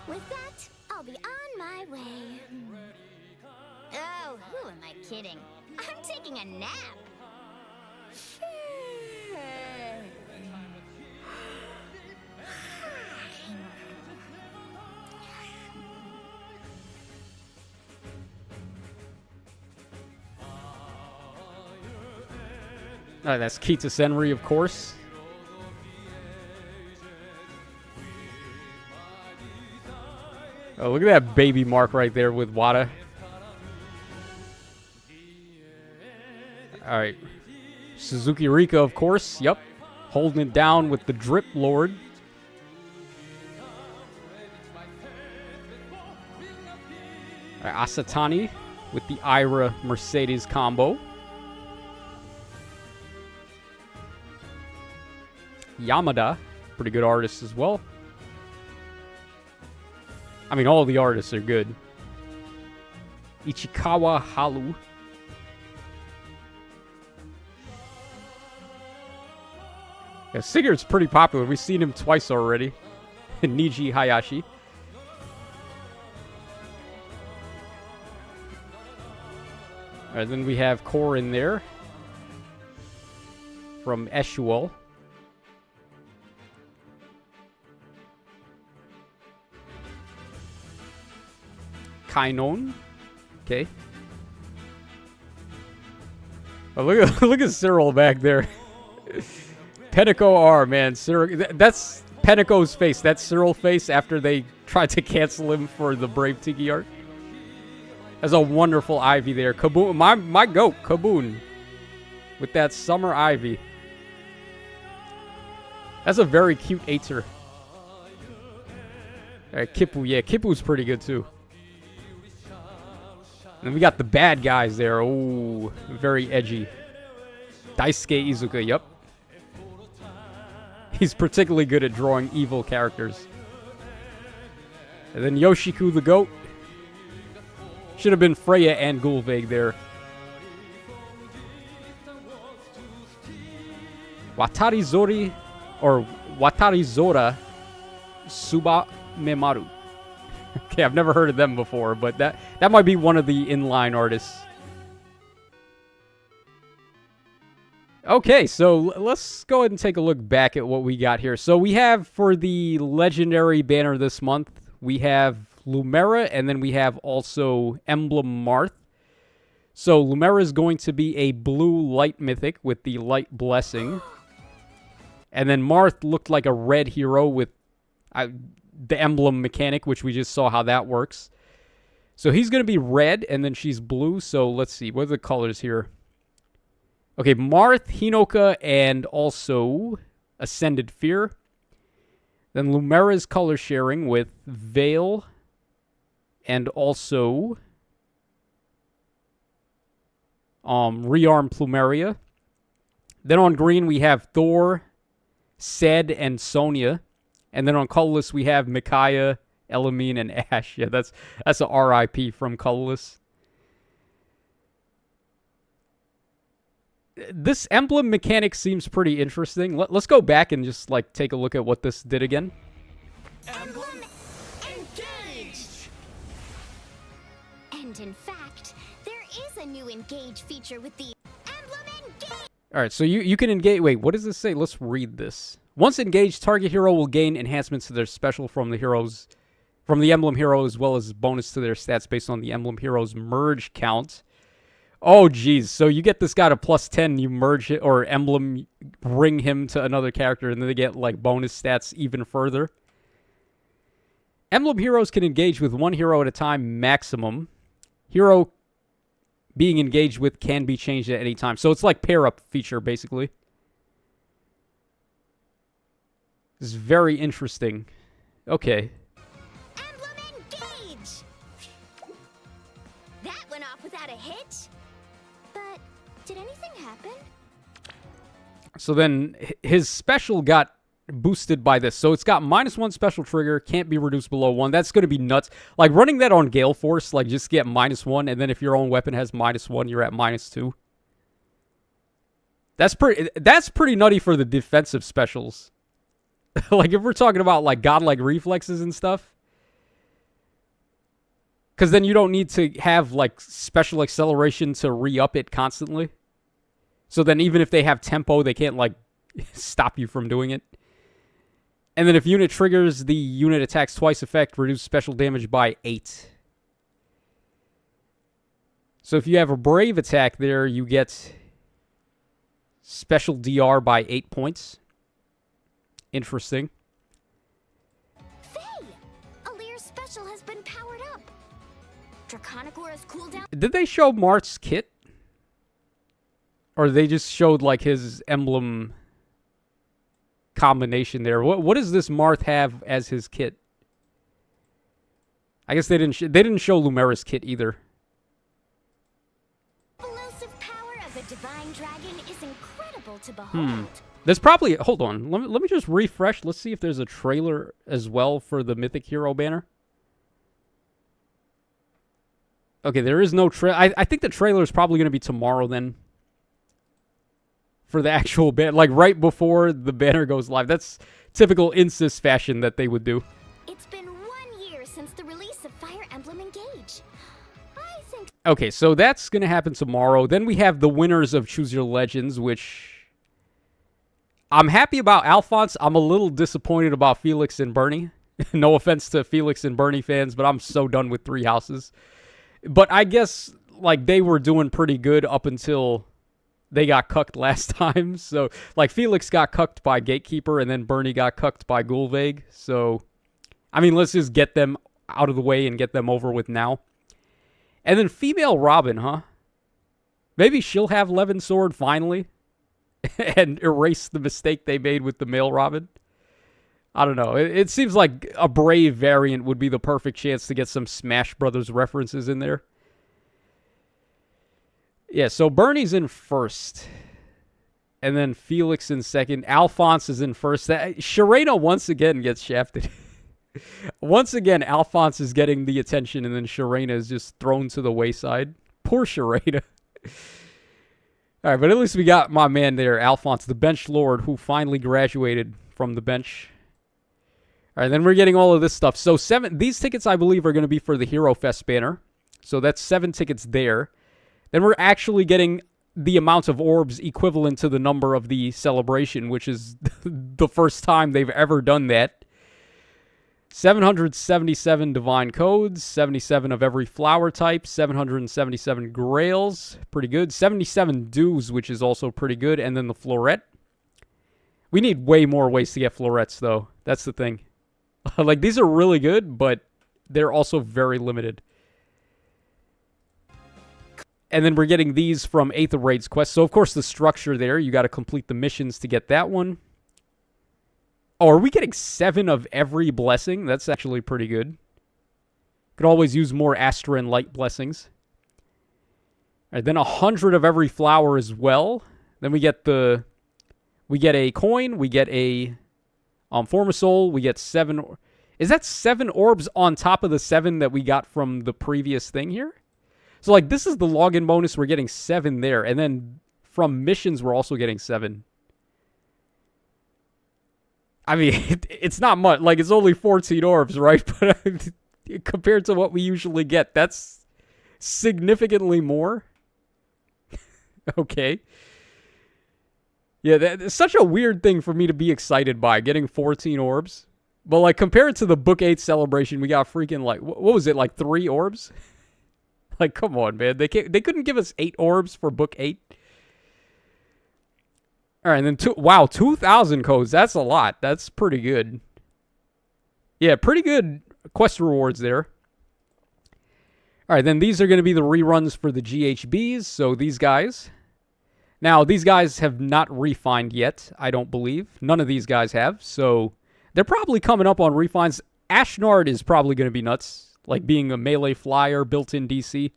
With that, I'll be on my way. Oh, who am I kidding? I'm taking a nap. All right, that's Kita Senri, of course. Oh, look at that baby mark right there with Wada. All right. Suzuki Rika, of course. Yep. Holding it down with the Drip Lord. All right, Asatani with the Ira Mercedes combo. Yamada, pretty good artist as well. I mean, all the artists are good. Ichikawa Haru. Yeah, Sigurd's pretty popular. We've seen him twice already. Niji Hayashi. Alright, then we have Core in there. From Eshuel. Kainon. Okay. Oh, look at Cyril back there. Penico R, man. Cyril, that's Penico's face. That's Cyril's face after they tried to cancel him for the Brave Tiki art. That's a wonderful Ivy there. Kaboon, my goat, Kaboon. With that summer Ivy. That's a very cute Aether. Alright, Kippu. Yeah, Kippu's pretty good too. And we got the bad guys there. Oh, very edgy. Daisuke Izuka, yep. He's particularly good at drawing evil characters. And then Yoshiku the goat. Should have been Freya and Gulveig there. Watari Zori, or Watari Zora Suba Memaru. Okay, I've never heard of them before, but that might be one of the inline artists. Okay, so let's go ahead and take a look back at what we got here. So we have, for the legendary banner this month, we have Lumera, and then we have also Emblem Marth. So Lumera is going to be a blue light mythic with the light blessing. And then Marth looked like a red hero with the emblem mechanic, which we just saw how that works. So he's going to be red, and then she's blue. So let's see. What are the colors here? Okay, Marth, Hinoka, and also Ascended Fear. Then Lumera's color sharing with Veil and also Rearm Plumeria. Then on green we have Thor, Sed, and Sonya. And then on colorless we have Micaiah, Elamine, and Ash. Yeah, that's a RIP from colorless. This emblem mechanic seems pretty interesting. Let's go back and just like take a look at what this did again. Emblem engage! And in fact, there is a new engage feature with the Emblem engage! Alright, so you can engage. Wait, what does this say? Let's read this. Once engaged, target hero will gain enhancements to their special from the emblem hero, as well as bonus to their stats based on the emblem hero's merge count. Oh, geez. So you get this guy to +10, you merge it, or emblem, bring him to another character, and then they get, like, bonus stats even further. Emblem heroes can engage with one hero at a time maximum. Hero being engaged with can be changed at any time. So it's like pair-up feature, basically. This is very interesting. Okay. Emblem engage! That went off without a hitch. But did anything happen? So then his special got boosted by this. So it's got -1 special trigger, can't be reduced below 1. That's going to be nuts. Like, running that on Gale Force, like, just get -1, and then if your own weapon has -1, you're at -2. That's pretty nutty for the defensive specials. Like, if we're talking about, like, godlike reflexes and stuff. Because then you don't need to have, like, special acceleration to re-up it constantly. So then even if they have tempo, they can't, like, stop you from doing it. And then if unit triggers the unit attacks twice effect, reduce special damage by 8. So if you have a Brave attack there, you get special DR by 8 points. Interesting. Faye! Alir's special has been powered up. Draconic Aura's cooldown. Did they show Marth's kit? Or they just showed, like, his emblem combination there? What does this Marth have as his kit? I guess they didn't show Lumera's kit either. Explosive power of a divine dragon is incredible to behold. There's probably... Hold on. Let me just refresh. Let's see if there's a trailer as well for the Mythic Hero banner. Okay, there is no trailer. I think the trailer is probably going to be tomorrow then. For the actual banner. Like, right before the banner goes live. That's typical Insys fashion that they would do. It's been 1 year since the release of Fire Emblem Engage. I think... Okay, so that's going to happen tomorrow. Then we have the winners of Choose Your Legends, which... I'm happy about Alphonse. I'm a little disappointed about Felix and Bernie. No offense to Felix and Bernie fans, but I'm so done with Three Houses. But I guess, like, they were doing pretty good up until they got cucked last time. So, like, Felix got cucked by Gatekeeper, and then Bernie got cucked by Gulveg. So, I mean, let's just get them out of the way and get them over with now. And then female Robin, huh? Maybe she'll have Levin Sword finally. And erase the mistake they made with the male Robin. I don't know. It seems like a Brave variant would be the perfect chance to get some Smash Brothers references in there. Yeah, so Bernie's in first. And then Felix in second. Alphonse is in first. Sharena once again gets shafted. Once again, Alphonse is getting the attention, and then Sharena is just thrown to the wayside. Poor Sharena. All right, but at least we got my man there, Alphonse, the bench lord, who finally graduated from the bench. All right, then we're getting all of this stuff. So these tickets, I believe, are going to be for the Hero Fest banner. So that's 7 tickets there. Then we're actually getting the amount of orbs equivalent to the number of the celebration, which is the first time they've ever done that. 777 divine codes, 77 of every flower type, 777 grails, pretty good. 77 dews, which is also pretty good, and then the floret. We need way more ways to get florets, though. That's the thing. Like, these are really good, but they're also very limited. And then we're getting these from Aether Raids quest. So, of course, the structure there, you got to complete the missions to get that one. Oh, are we getting 7 of every blessing? That's actually pretty good. Could always use more Astra and Light blessings. All right, then 100 of every flower as well. Then we get a coin, we get a Form of Soul, we get 7. Is that 7 orbs on top of the 7 that we got from the previous thing here? So, like, this is the login bonus. We're getting 7 there. And then from missions, we're also getting 7. I mean, it's not much. Like, it's only 14 orbs, right? But compared to what we usually get, that's significantly more. Okay. Yeah, that's such a weird thing for me to be excited by, getting 14 orbs. But, like, compared to the Book 8 celebration, we got freaking, like, what was it, like 3 orbs? Like, come on, man. They couldn't give us 8 orbs for Book 8. All right, and then, wow, 2,000 codes. That's a lot. That's pretty good. Yeah, pretty good quest rewards there. All right, then these are going to be the reruns for the GHBs. So these guys. Now, these guys have not refined yet, I don't believe. None of these guys have. So they're probably coming up on refines. Ashnard is probably going to be nuts. Like being a melee flyer, built-in DC.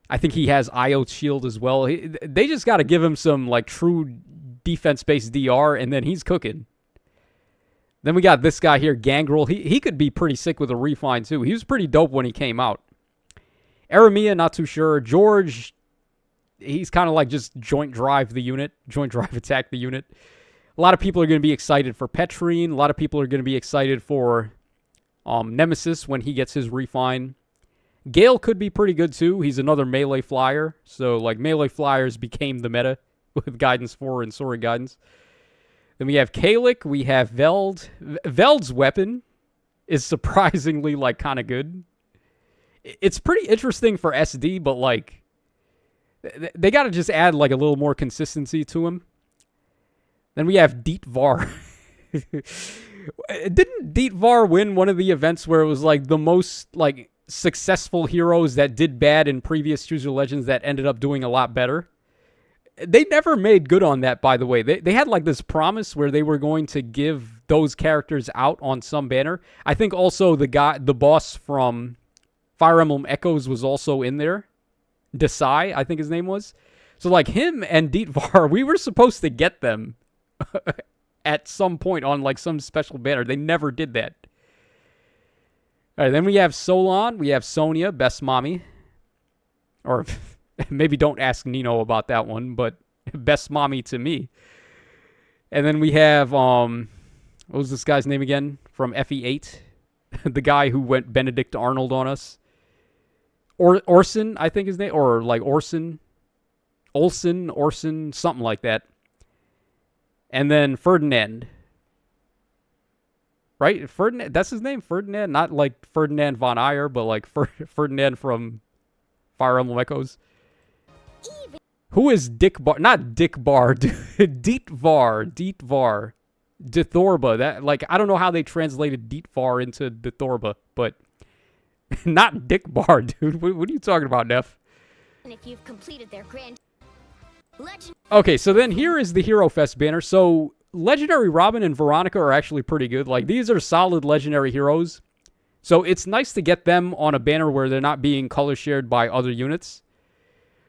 I think he has IO shield as well. They just got to give him some, like, true defense-based DR, and then he's cooking. Then we got this guy here, Gangrel. He could be pretty sick with a refine, too. He was pretty dope when he came out. Aramia, not too sure. George, he's kind of like just joint drive the unit. Joint drive attack the unit. A lot of people are going to be excited for Petrine. A lot of people are going to be excited for Nemesis when he gets his refine. Gale could be pretty good, too. He's another melee flyer. So, like, melee flyers became the meta with Guidance 4 and Soaring Guidance. Then we have Kalik, we have Veld. Veld's weapon is surprisingly, like, kind of good. It's pretty interesting for SD, but, like, they got to just add, like, a little more consistency to him. Then we have Dietvar. Didn't Dietvar win one of the events where it was, like, the most, like, successful heroes that did bad in previous Choose Your Legends that ended up doing a lot better? They never made good on that, by the way. They had like this promise where they were going to give those characters out on some banner. I think also the boss from Fire Emblem Echoes was also in there. Desai, I think his name was. So like him and Dietvar, we were supposed to get them at some point on like some special banner. They never did that. All right, then we have Solon. We have Sonia, best mommy. Or maybe don't ask Nino about that one, but best mommy to me. And then we have, what was this guy's name again? From FE8. The guy who went Benedict Arnold on us. Orson, I think his name. Or like Orson, something like that. And then Ferdinand. Right? Ferdinand, that's his name, Ferdinand. Not like Ferdinand von Ayer, but like Ferdinand from Fire Emblem Echoes. Who is Dick Bar? Not Dick Bar. Dietvar. Dithorba. That, like, I don't know how they translated Dietvar into Dithorba, but not Dick Bar, dude. What are you talking about, Neff? And if you've completed their grand legend. Okay, so then here is the Hero Fest banner. So Legendary Robin and Veronica are actually pretty good. Like, these are solid legendary heroes. So it's nice to get them on a banner where they're not being color shared by other units.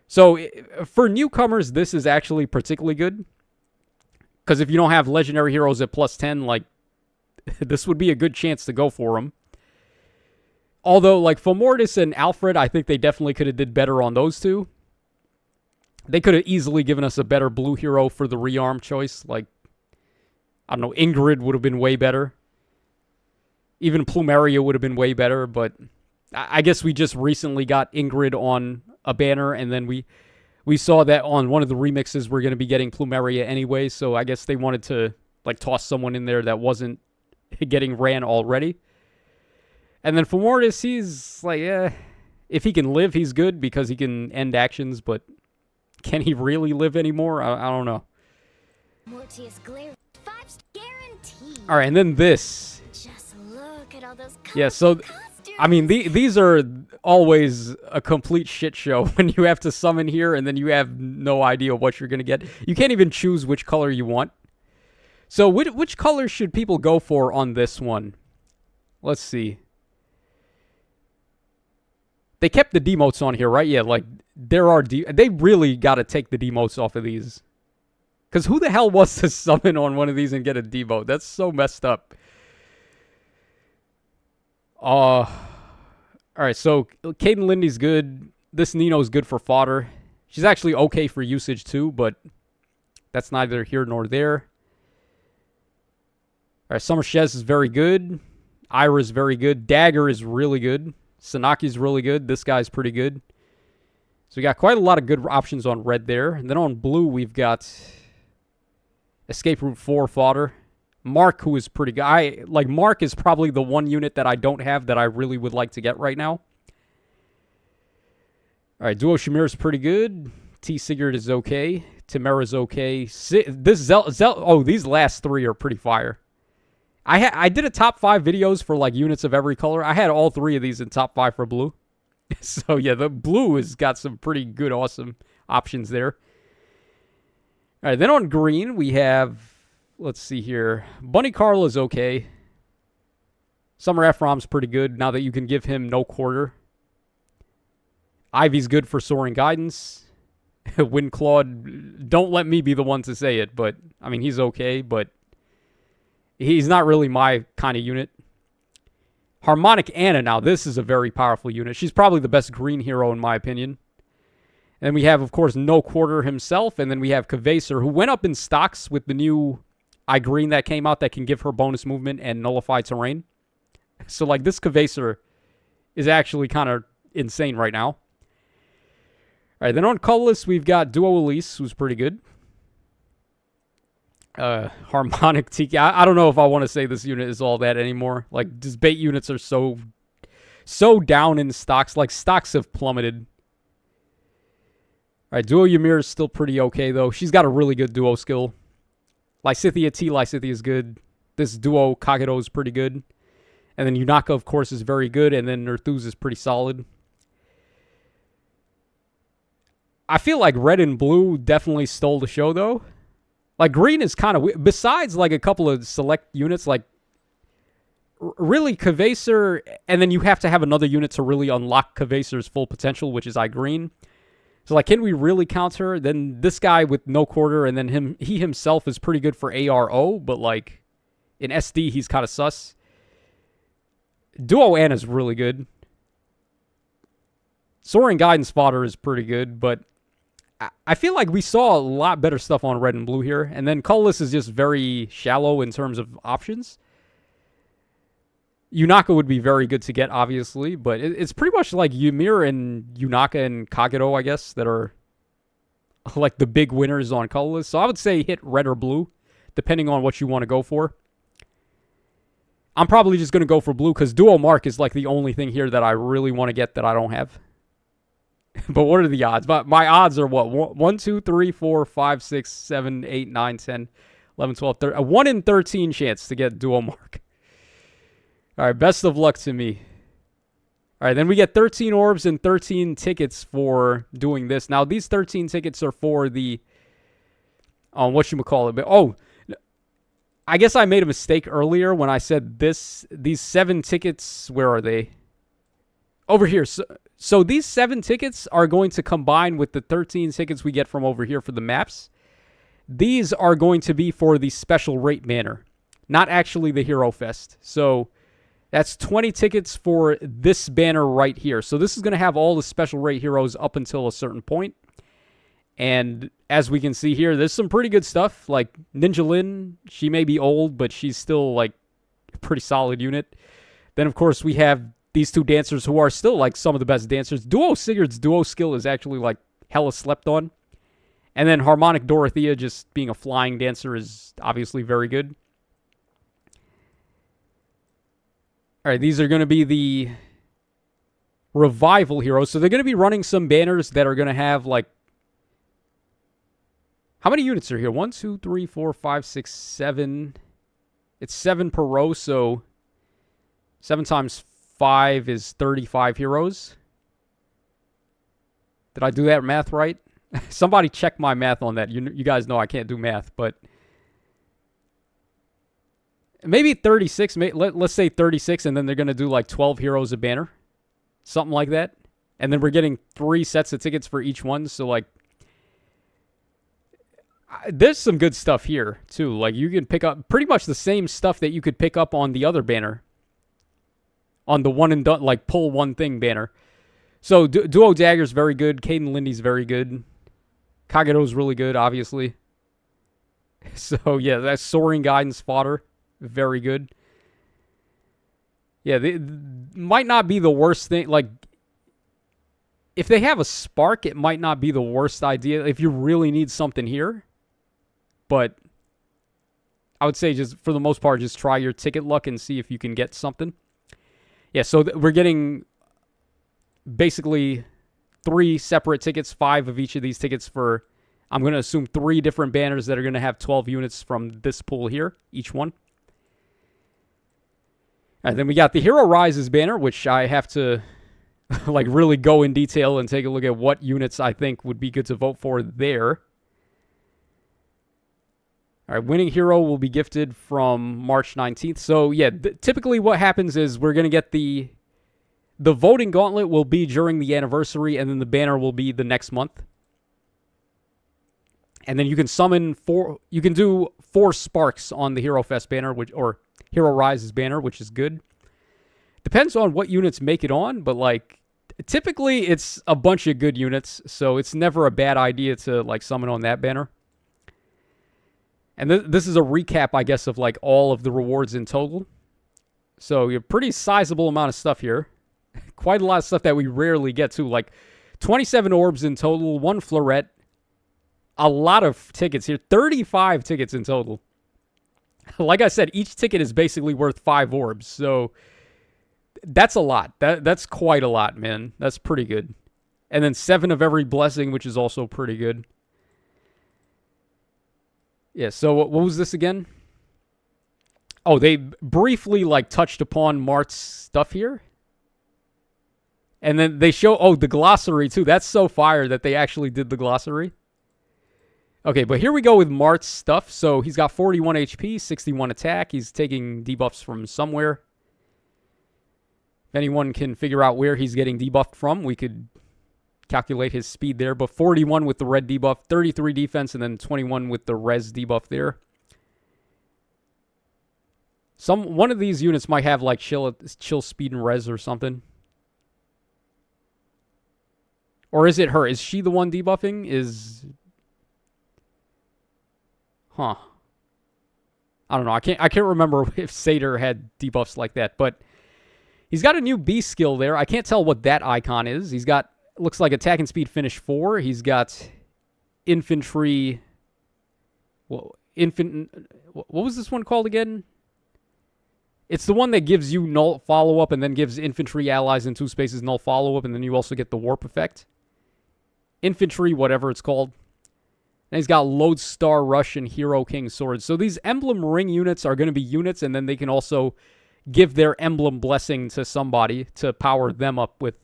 So for newcomers, this is actually particularly good. Because if you don't have legendary heroes at plus 10, like, this would be a good chance to go for them. Although, like, for Mortis and Alfred, I think they definitely could have did better on those two. They could have easily given us a better blue hero for the rearm choice. Like, I don't know, Ingrid would have been way better. Even Plumeria would have been way better, but I guess we just recently got Ingrid on a banner, and then we saw that on one of the remixes we're going to be getting Plumeria anyway, so I guess they wanted to, like, toss someone in there that wasn't getting ran already. And then for Mortis, he's like, if he can live, he's good because he can end actions, but can he really live anymore? I don't know. Mortius Glare 5 guaranteed. All right, and then this. Just look at all those Yeah, so, costumes. I mean, these are always a complete shit show when you have to summon here and then you have no idea what you're going to get. You can't even choose which color you want. So which color should people go for on this one? Let's see. They kept the demotes on here, right? Yeah, like, there are... They really got to take the demotes off of these. Because who the hell wants to summon on one of these and get a demote? That's so messed up. Alright, so Caden Lindy's good. This Nino's good for fodder. She's actually okay for usage too, but that's neither here nor there. Alright, Summer Shez is very good. Ira's very good. Dagger is really good. Sanaki's really good. This guy's pretty good. So we got quite a lot of good options on red there. And then on blue, we've got Escape Route 4 fodder. Mark, who is pretty good. Mark is probably the one unit that I don't have that I really would like to get right now. All right, Duo Shamir is pretty good. T. Sigurd is okay. Tamara's okay. These last three are pretty fire. I did a top 5 videos for, like, units of every color. I had all 3 of these in top 5 for blue. So, yeah, the blue has got some pretty good, awesome options there. All right, then on green, we have, let's see here. Bunny Carl is okay. Summer Ephraim's pretty good now that you can give him no quarter. Ivy's good for Soaring Guidance. Windclawed, don't let me be the one to say it, but, I mean, he's okay, but He's not really my kind of unit. Harmonic Anna, now this is a very powerful unit. She's probably the best green hero in my opinion. And we have, of course, No Quarter himself, and then we have Kvaser, who went up in stocks with the new iGreen that came out that can give her bonus movement and nullify terrain. So, like, this Kvaser is actually kind of insane right now. All right, then on colorless, we've got Duo Elise, who's pretty good. Harmonic Tiki. I don't know if I want to say this unit is all that anymore. Like, just bait units are so down in stocks. Like, stocks have plummeted. All right, Duo Ymir is still pretty okay, though. She's got a really good duo skill. Lysithea Lysithea is good. This Duo Kagero is pretty good. And then Yunaka, of course, is very good. And then Nerthuz is pretty solid. I feel like red and blue definitely stole the show, though. Like, green is kind of... Besides, like, a couple of select units, like... Really, Kvaser... And then you have to have another unit to really unlock Kvaser's full potential, which is iGreen. So, like, can we really count her? Then this guy with No Quarter, and then he himself is pretty good for ARO, but, like, in SD, he's kind of sus. Duo Anna's really good. Soaring Guidance Fodder is pretty good, but... I feel like we saw a lot better stuff on red and blue here. And then colorless is just very shallow in terms of options. Yunaka would be very good to get, obviously. But it's pretty much like Ymir and Yunaka and Kagero, I guess, that are like the big winners on colorless. So I would say hit red or blue, depending on what you want to go for. I'm probably just going to go for blue because Duo Mark is like the only thing here that I really want to get that I don't have. But what are the odds? My odds are what? 1, 2, 3, 4, 5, 6, 7, 8, 9, 10, 11, 12, 13. A 1 in 13 chance to get Duo Mark. All right, best of luck to me. All right, then we get 13 orbs and 13 tickets for doing this. Now, these 13 tickets are for the... whatchamacallit? Oh, I guess I made a mistake earlier when I said this. These 7 tickets, where are they? Over here. So these 7 tickets are going to combine with the 13 tickets we get from over here for the maps. These are going to be for the special rate banner, not actually the Hero Fest. So that's 20 tickets for this banner right here. So this is going to have all the special rate heroes up until a certain point. And as we can see here, there's some pretty good stuff. Like Ninja Lin, she may be old, but she's still like a pretty solid unit. Then, of course, we have these 2 dancers who are still, like, some of the best dancers. Duo Sigurd's duo skill is actually, like, hella slept on. And then Harmonic Dorothea just being a flying dancer is obviously very good. All right, these are going to be the revival heroes. So they're going to be running some banners that are going to have, like... How many units are here? 1, 2, 3, 4, 5, 6, 7. It's 7 per row, so 7 times 5 is 35 heroes. Did I do that math right? Somebody check my math on that. You guys know I can't do math, but maybe 36. Let's say 36, and then they're going to do like 12 heroes a banner. Something like that. And then we're getting 3 sets of tickets for each one. So, like, there's some good stuff here, too. Like, you can pick up pretty much the same stuff that you could pick up on the other banner. On the one and done, like, pull one thing banner. So, Duo Dagger's very good. Caden Lindy's very good. Kagero's really good, obviously. So, yeah, that's Soaring Guidance Fodder. Very good. Yeah, they might not be the worst thing. Like, if they have a Spark, it might not be the worst idea if you really need something here. But I would say just, for the most part, just try your ticket luck and see if you can get something. Yeah, so we're getting basically 3 separate tickets, 5 of each of these tickets for, I'm going to assume 3 different banners that are going to have 12 units from this pool here, each one. And then we got the Hero Rises banner, which I have to like really go in detail and take a look at what units I think would be good to vote for there. All right, winning hero will be gifted from March 19th. So, yeah, typically what happens is we're going to get the voting gauntlet will be during the anniversary, and then the banner will be the next month. And then you can summon you can do 4 sparks on the Hero Fest banner, or Hero Rises banner, which is good. Depends on what units make it on, but like typically it's a bunch of good units, so it's never a bad idea to like summon on that banner. And this is a recap, I guess, of like all of the rewards in total. So a pretty sizable amount of stuff here. Quite a lot of stuff that we rarely get to, like 27 orbs in total, 1 floret. A lot of tickets here. 35 tickets in total. Like I said, each ticket is basically worth 5 orbs. So that's a lot. That's quite a lot, man. That's pretty good. And then 7 of every blessing, which is also pretty good. Yeah, so what was this again? Oh, they briefly like touched upon Mart's stuff here. And then they show, the glossary too. That's so fire that they actually did the glossary. Okay, but here we go with Mart's stuff. So he's got 41 HP, 61 attack. He's taking debuffs from somewhere. If anyone can figure out where he's getting debuffed from, we could calculate his speed there. But 41 with the red debuff, 33 defense, and then 21 with the res debuff there. One of these units might have like chill speed and res or something. Or is it her? Is she the one debuffing? Huh. I don't know. I can't remember if Satyr had debuffs like that, but he's got a new B skill there. I can't tell what that icon is. He's got, looks like attack and speed finish 4. He's got infantry. What was this one called again? It's the one that gives you null follow-up and then gives infantry allies in 2 spaces null follow-up, and then you also get the warp effect. Infantry, whatever it's called. And he's got Lodestar Rush and Hero King Swords. So these Emblem Ring units are going to be units, and then they can also give their Emblem Blessing to somebody to power them up with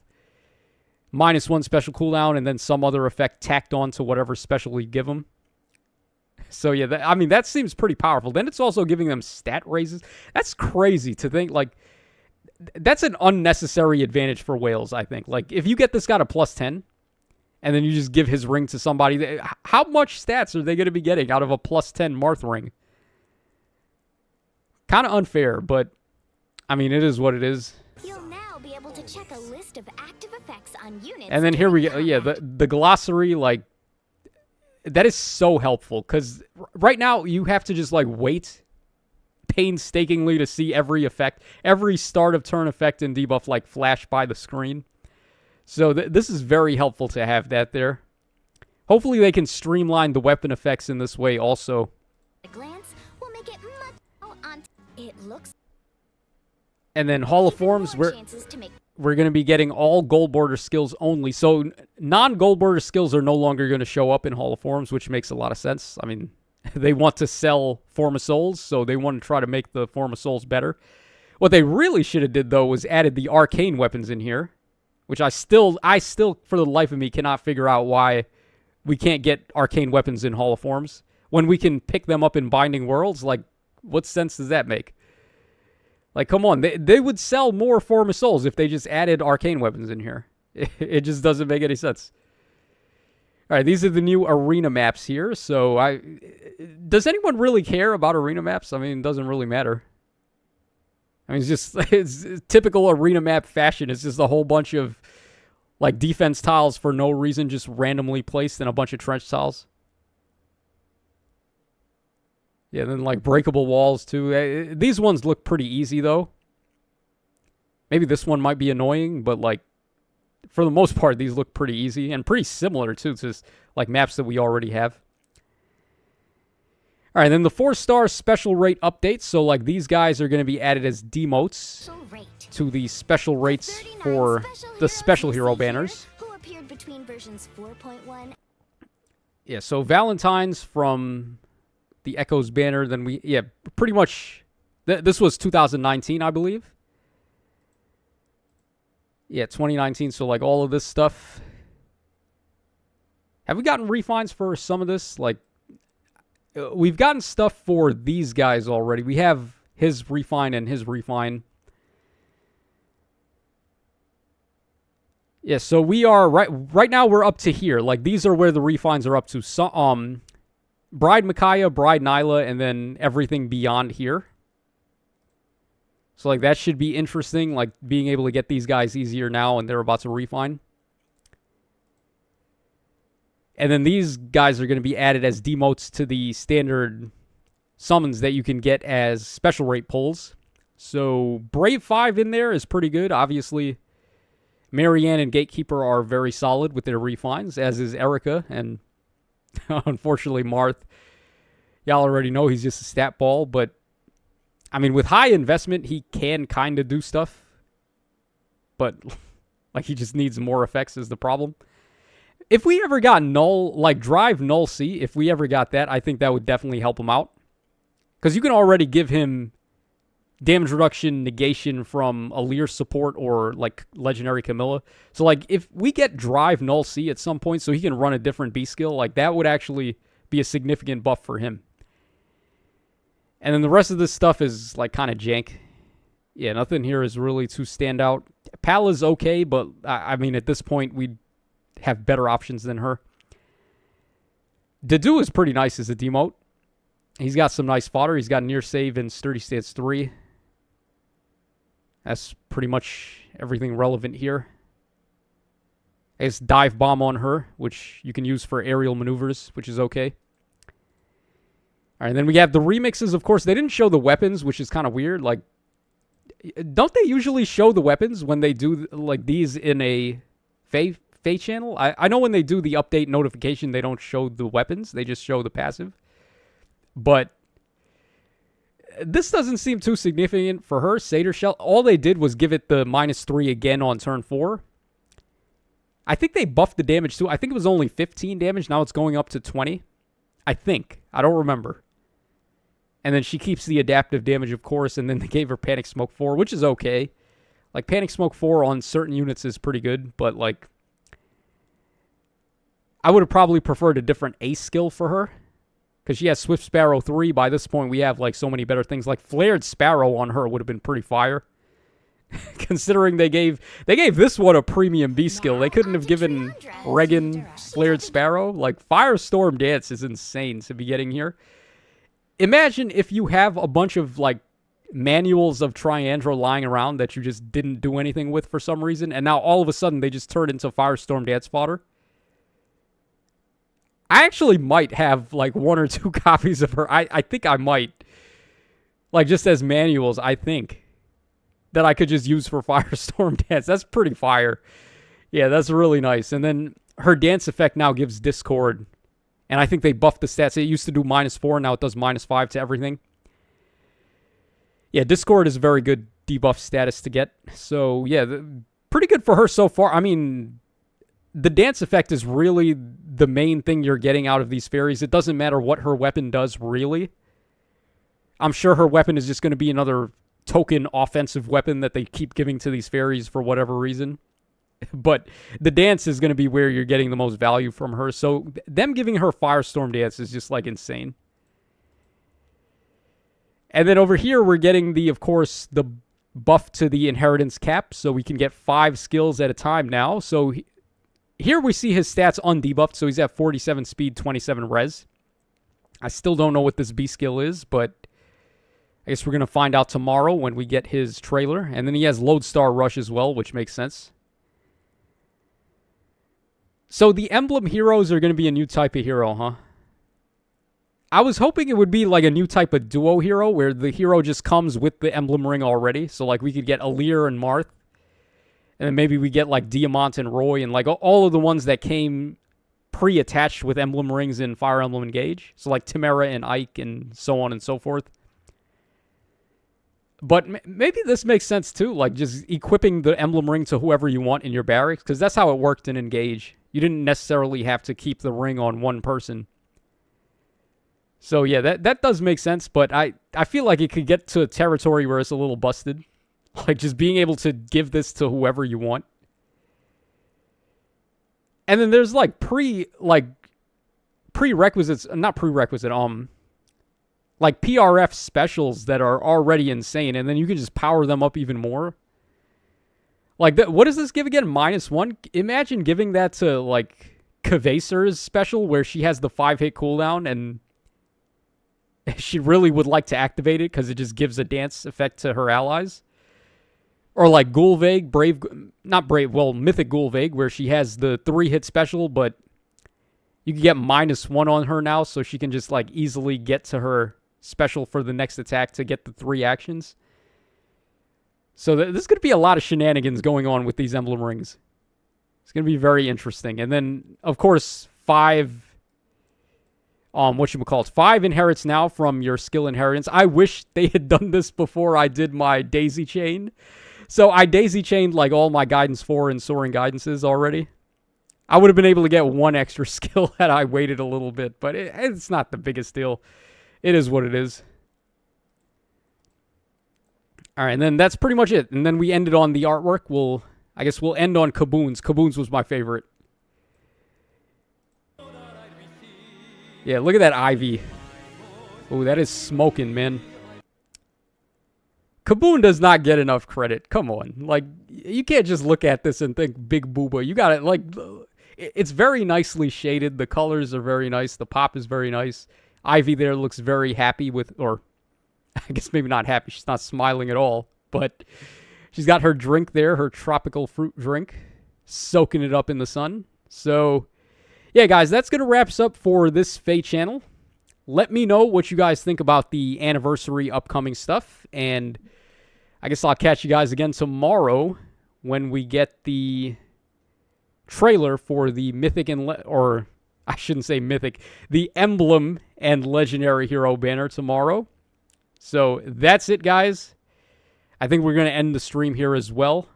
-1 special cooldown and then some other effect tacked on to whatever special you give them. So yeah, that seems pretty powerful. Then it's also giving them stat raises. That's crazy to think, like, that's an unnecessary advantage for Wales, I think. Like, if you get this guy to +10, and then you just give his ring to somebody, how much stats are they going to be getting out of a +10 Marth ring? Kind of unfair, but, I mean, it is what it is. You'll now be able to check a list of active effects on units. And then here we go. Yeah, the glossary, like, that is so helpful, because right now you have to just, like, wait painstakingly to see every effect, every start of turn effect and debuff, like, flash by the screen. So this is very helpful to have that there. Hopefully they can streamline the weapon effects in this way also. A glance will make it much on. It looks. And then Hall of Forms, we're going to be getting all gold border skills only. So non-gold border skills are no longer going to show up in Hall of Forms, which makes a lot of sense. I mean, they want to sell Form of Souls, so they want to try to make the Form of Souls better. What they really should have did, though, was added the arcane weapons in here, which I still, for the life of me, cannot figure out why we can't get arcane weapons in Hall of Forms when we can pick them up in Binding Worlds. Like, what sense does that make? Like, come on. They would sell more Form of Souls if they just added arcane weapons in here. It just doesn't make any sense. All right, these are the new arena maps here. So, does anyone really care about arena maps? I mean, it doesn't really matter. I mean, it's typical arena map fashion. It's just a whole bunch of, like, defense tiles for no reason, just randomly placed in a bunch of trench tiles. Yeah, then, like, breakable walls, too. These ones look pretty easy, though. Maybe this one might be annoying, but, like, for the most part, these look pretty easy. And pretty similar, too, to, like, maps that we already have. All right, then the 4-star special rate updates. So, like, these guys are going to be added as demotes to the special rates for the special hero banners. Who appeared between versions 4.1. Yeah, so Valentine's from the Echoes banner. Then pretty much, this was 2019, I believe. Yeah, 2019, so, like, all of this stuff. Have we gotten refines for some of this? Like, we've gotten stuff for these guys already. We have his refine and his refine. Yeah, so we are right now we're up to here. Like, these are where the refines are up to. So, Bride Micaiah, Bride Nyla, and then everything beyond here. So, like, that should be interesting, like, being able to get these guys easier now, and they're about to refine. And then these guys are going to be added as demotes to the standard summons that you can get as special rate pulls. So, Brave 5 in there is pretty good. Obviously, Marianne and Gatekeeper are very solid with their refines, as is Erica, and unfortunately, Marth. Y'all already know he's just a stat ball, but I mean, with high investment, he can kind of do stuff, but like he just needs more effects is the problem. If we ever got Null, like Drive Null C, if we ever got that, I think that would definitely help him out. Because you can already give him damage reduction, negation from Alir support or like Legendary Camilla. So like if we get Drive Null C at some point so he can run a different B skill, like that would actually be a significant buff for him. And then the rest of this stuff is like kind of jank. Yeah, nothing here is really too stand out. Pal is okay, but I mean at this point we'd have better options than her. Dedu is pretty nice as a demote. He's got some nice fodder. He's got near save and sturdy stance 3. That's pretty much everything relevant here. It's dive bomb on her, which you can use for aerial maneuvers, which is okay. All right, and then we have the remixes. Of course, they didn't show the weapons, which is kind of weird. Like, don't they usually show the weapons when they do like these in a FEH channel? I know when they do the update notification, they don't show the weapons. They just show the passive. But this doesn't seem too significant for her. Satyr Shell, all they did was give it the -3 again on turn 4. I think they buffed the damage too. I think it was only 15 damage. Now it's going up to 20. I think. I don't remember. And then she keeps the adaptive damage, of course, and then they gave her Panic Smoke 4, which is okay. Like, Panic Smoke 4 on certain units is pretty good, but, like, I would have probably preferred a different ace skill for her. Because she has Swift Sparrow 3. By this point, we have, like, so many better things. Like, Flared Sparrow on her would have been pretty fire. Considering they gave this one a premium B skill. They couldn't have given Regan Flared Sparrow. Like, Firestorm Dance is insane to be getting here. Imagine if you have a bunch of, like, manuals of Triandra lying around that you just didn't do anything with for some reason, and now all of a sudden they just turn into Firestorm Dance fodder. I actually might have, like, 1 or 2 copies of her. I think I might. Like, just as manuals, I think. That I could just use for Firestorm Dance. That's pretty fire. Yeah, that's really nice. And then her dance effect now gives Discord. And I think they buffed the stats. It used to do -4, now it does -5 to everything. Yeah, Discord is a very good debuff status to get. So, yeah, pretty good for her so far. I mean, the dance effect is really the main thing you're getting out of these fairies. It doesn't matter what her weapon does, really. I'm sure her weapon is just going to be another token offensive weapon that they keep giving to these fairies for whatever reason. But the dance is going to be where you're getting the most value from her. So them giving her Firestorm Dance is just like insane. And then over here, we're getting of course, the buff to the inheritance cap. So we can get 5 skills at a time now. So here we see his stats undebuffed. So he's at 47 speed, 27 res. I still don't know what this B skill is, but I guess we're going to find out tomorrow when we get his trailer. And then he has Lodestar Rush as well, which makes sense. So the Emblem heroes are going to be a new type of hero, huh? I was hoping it would be like a new type of duo hero where the hero just comes with the Emblem ring already. So like we could get Alir and Marth. And then maybe we get like Diamant and Roy and like all of the ones that came pre-attached with Emblem rings in Fire Emblem Engage. So like Timera and Ike and so on and so forth. But maybe this makes sense too, like just equipping the Emblem ring to whoever you want in your barracks, because that's how it worked in Engage. You didn't necessarily have to keep the ring on one person. So yeah, that does make sense, but I feel like it could get to a territory where it's a little busted. Like just being able to give this to whoever you want. And then there's like prerequisites, not prerequisite, like PRF specials that are already insane, and then you can just power them up even more. Like, what does this give again? -1? Imagine giving that to, like, Kvaser's special, where she has the 5-hit cooldown, and she really would like to activate it because it just gives a dance effect to her allies. Or like Gulveg, Mythic Gulveg, where she has the 3-hit special, but you can get -1 on her now, so she can just like easily get to her special for the next attack to get the 3 actions. So there's going to be a lot of shenanigans going on with these emblem rings. It's going to be very interesting. And then, of course, 5... 5 inherits now from your skill inheritance. I wish they had done this before I did my daisy chain. So I daisy chained like all my guidance 4 and soaring guidances already. I would have been able to get 1 extra skill had I waited a little bit, but it's not the biggest deal. It is what it is. All right, and then that's pretty much it. And then we ended on the artwork. I guess we'll end on Kaboons. Kaboons was my favorite. Yeah, look at that Ivy. Oh, that is smoking, man. Kaboon does not get enough credit. Come on. Like, you can't just look at this and think Big Booba. You got it. Like, it's very nicely shaded. The colors are very nice. The pop is very nice. Ivy there looks very happy with, or I guess maybe not happy. She's not smiling at all, but she's got her drink there, her tropical fruit drink, soaking it up in the sun. So, yeah, guys, that's going to wrap us up for this FEH channel. Let me know what you guys think about the anniversary upcoming stuff, and I guess I'll catch you guys again tomorrow when we get the trailer for the Mythic or I shouldn't say Mythic, the Emblem and Legendary Hero banner tomorrow. So that's it, guys. I think we're going to end the stream here as well.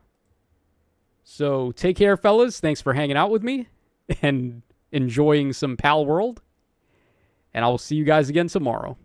So take care, fellas. Thanks for hanging out with me and enjoying some Pal World. And I will see you guys again tomorrow.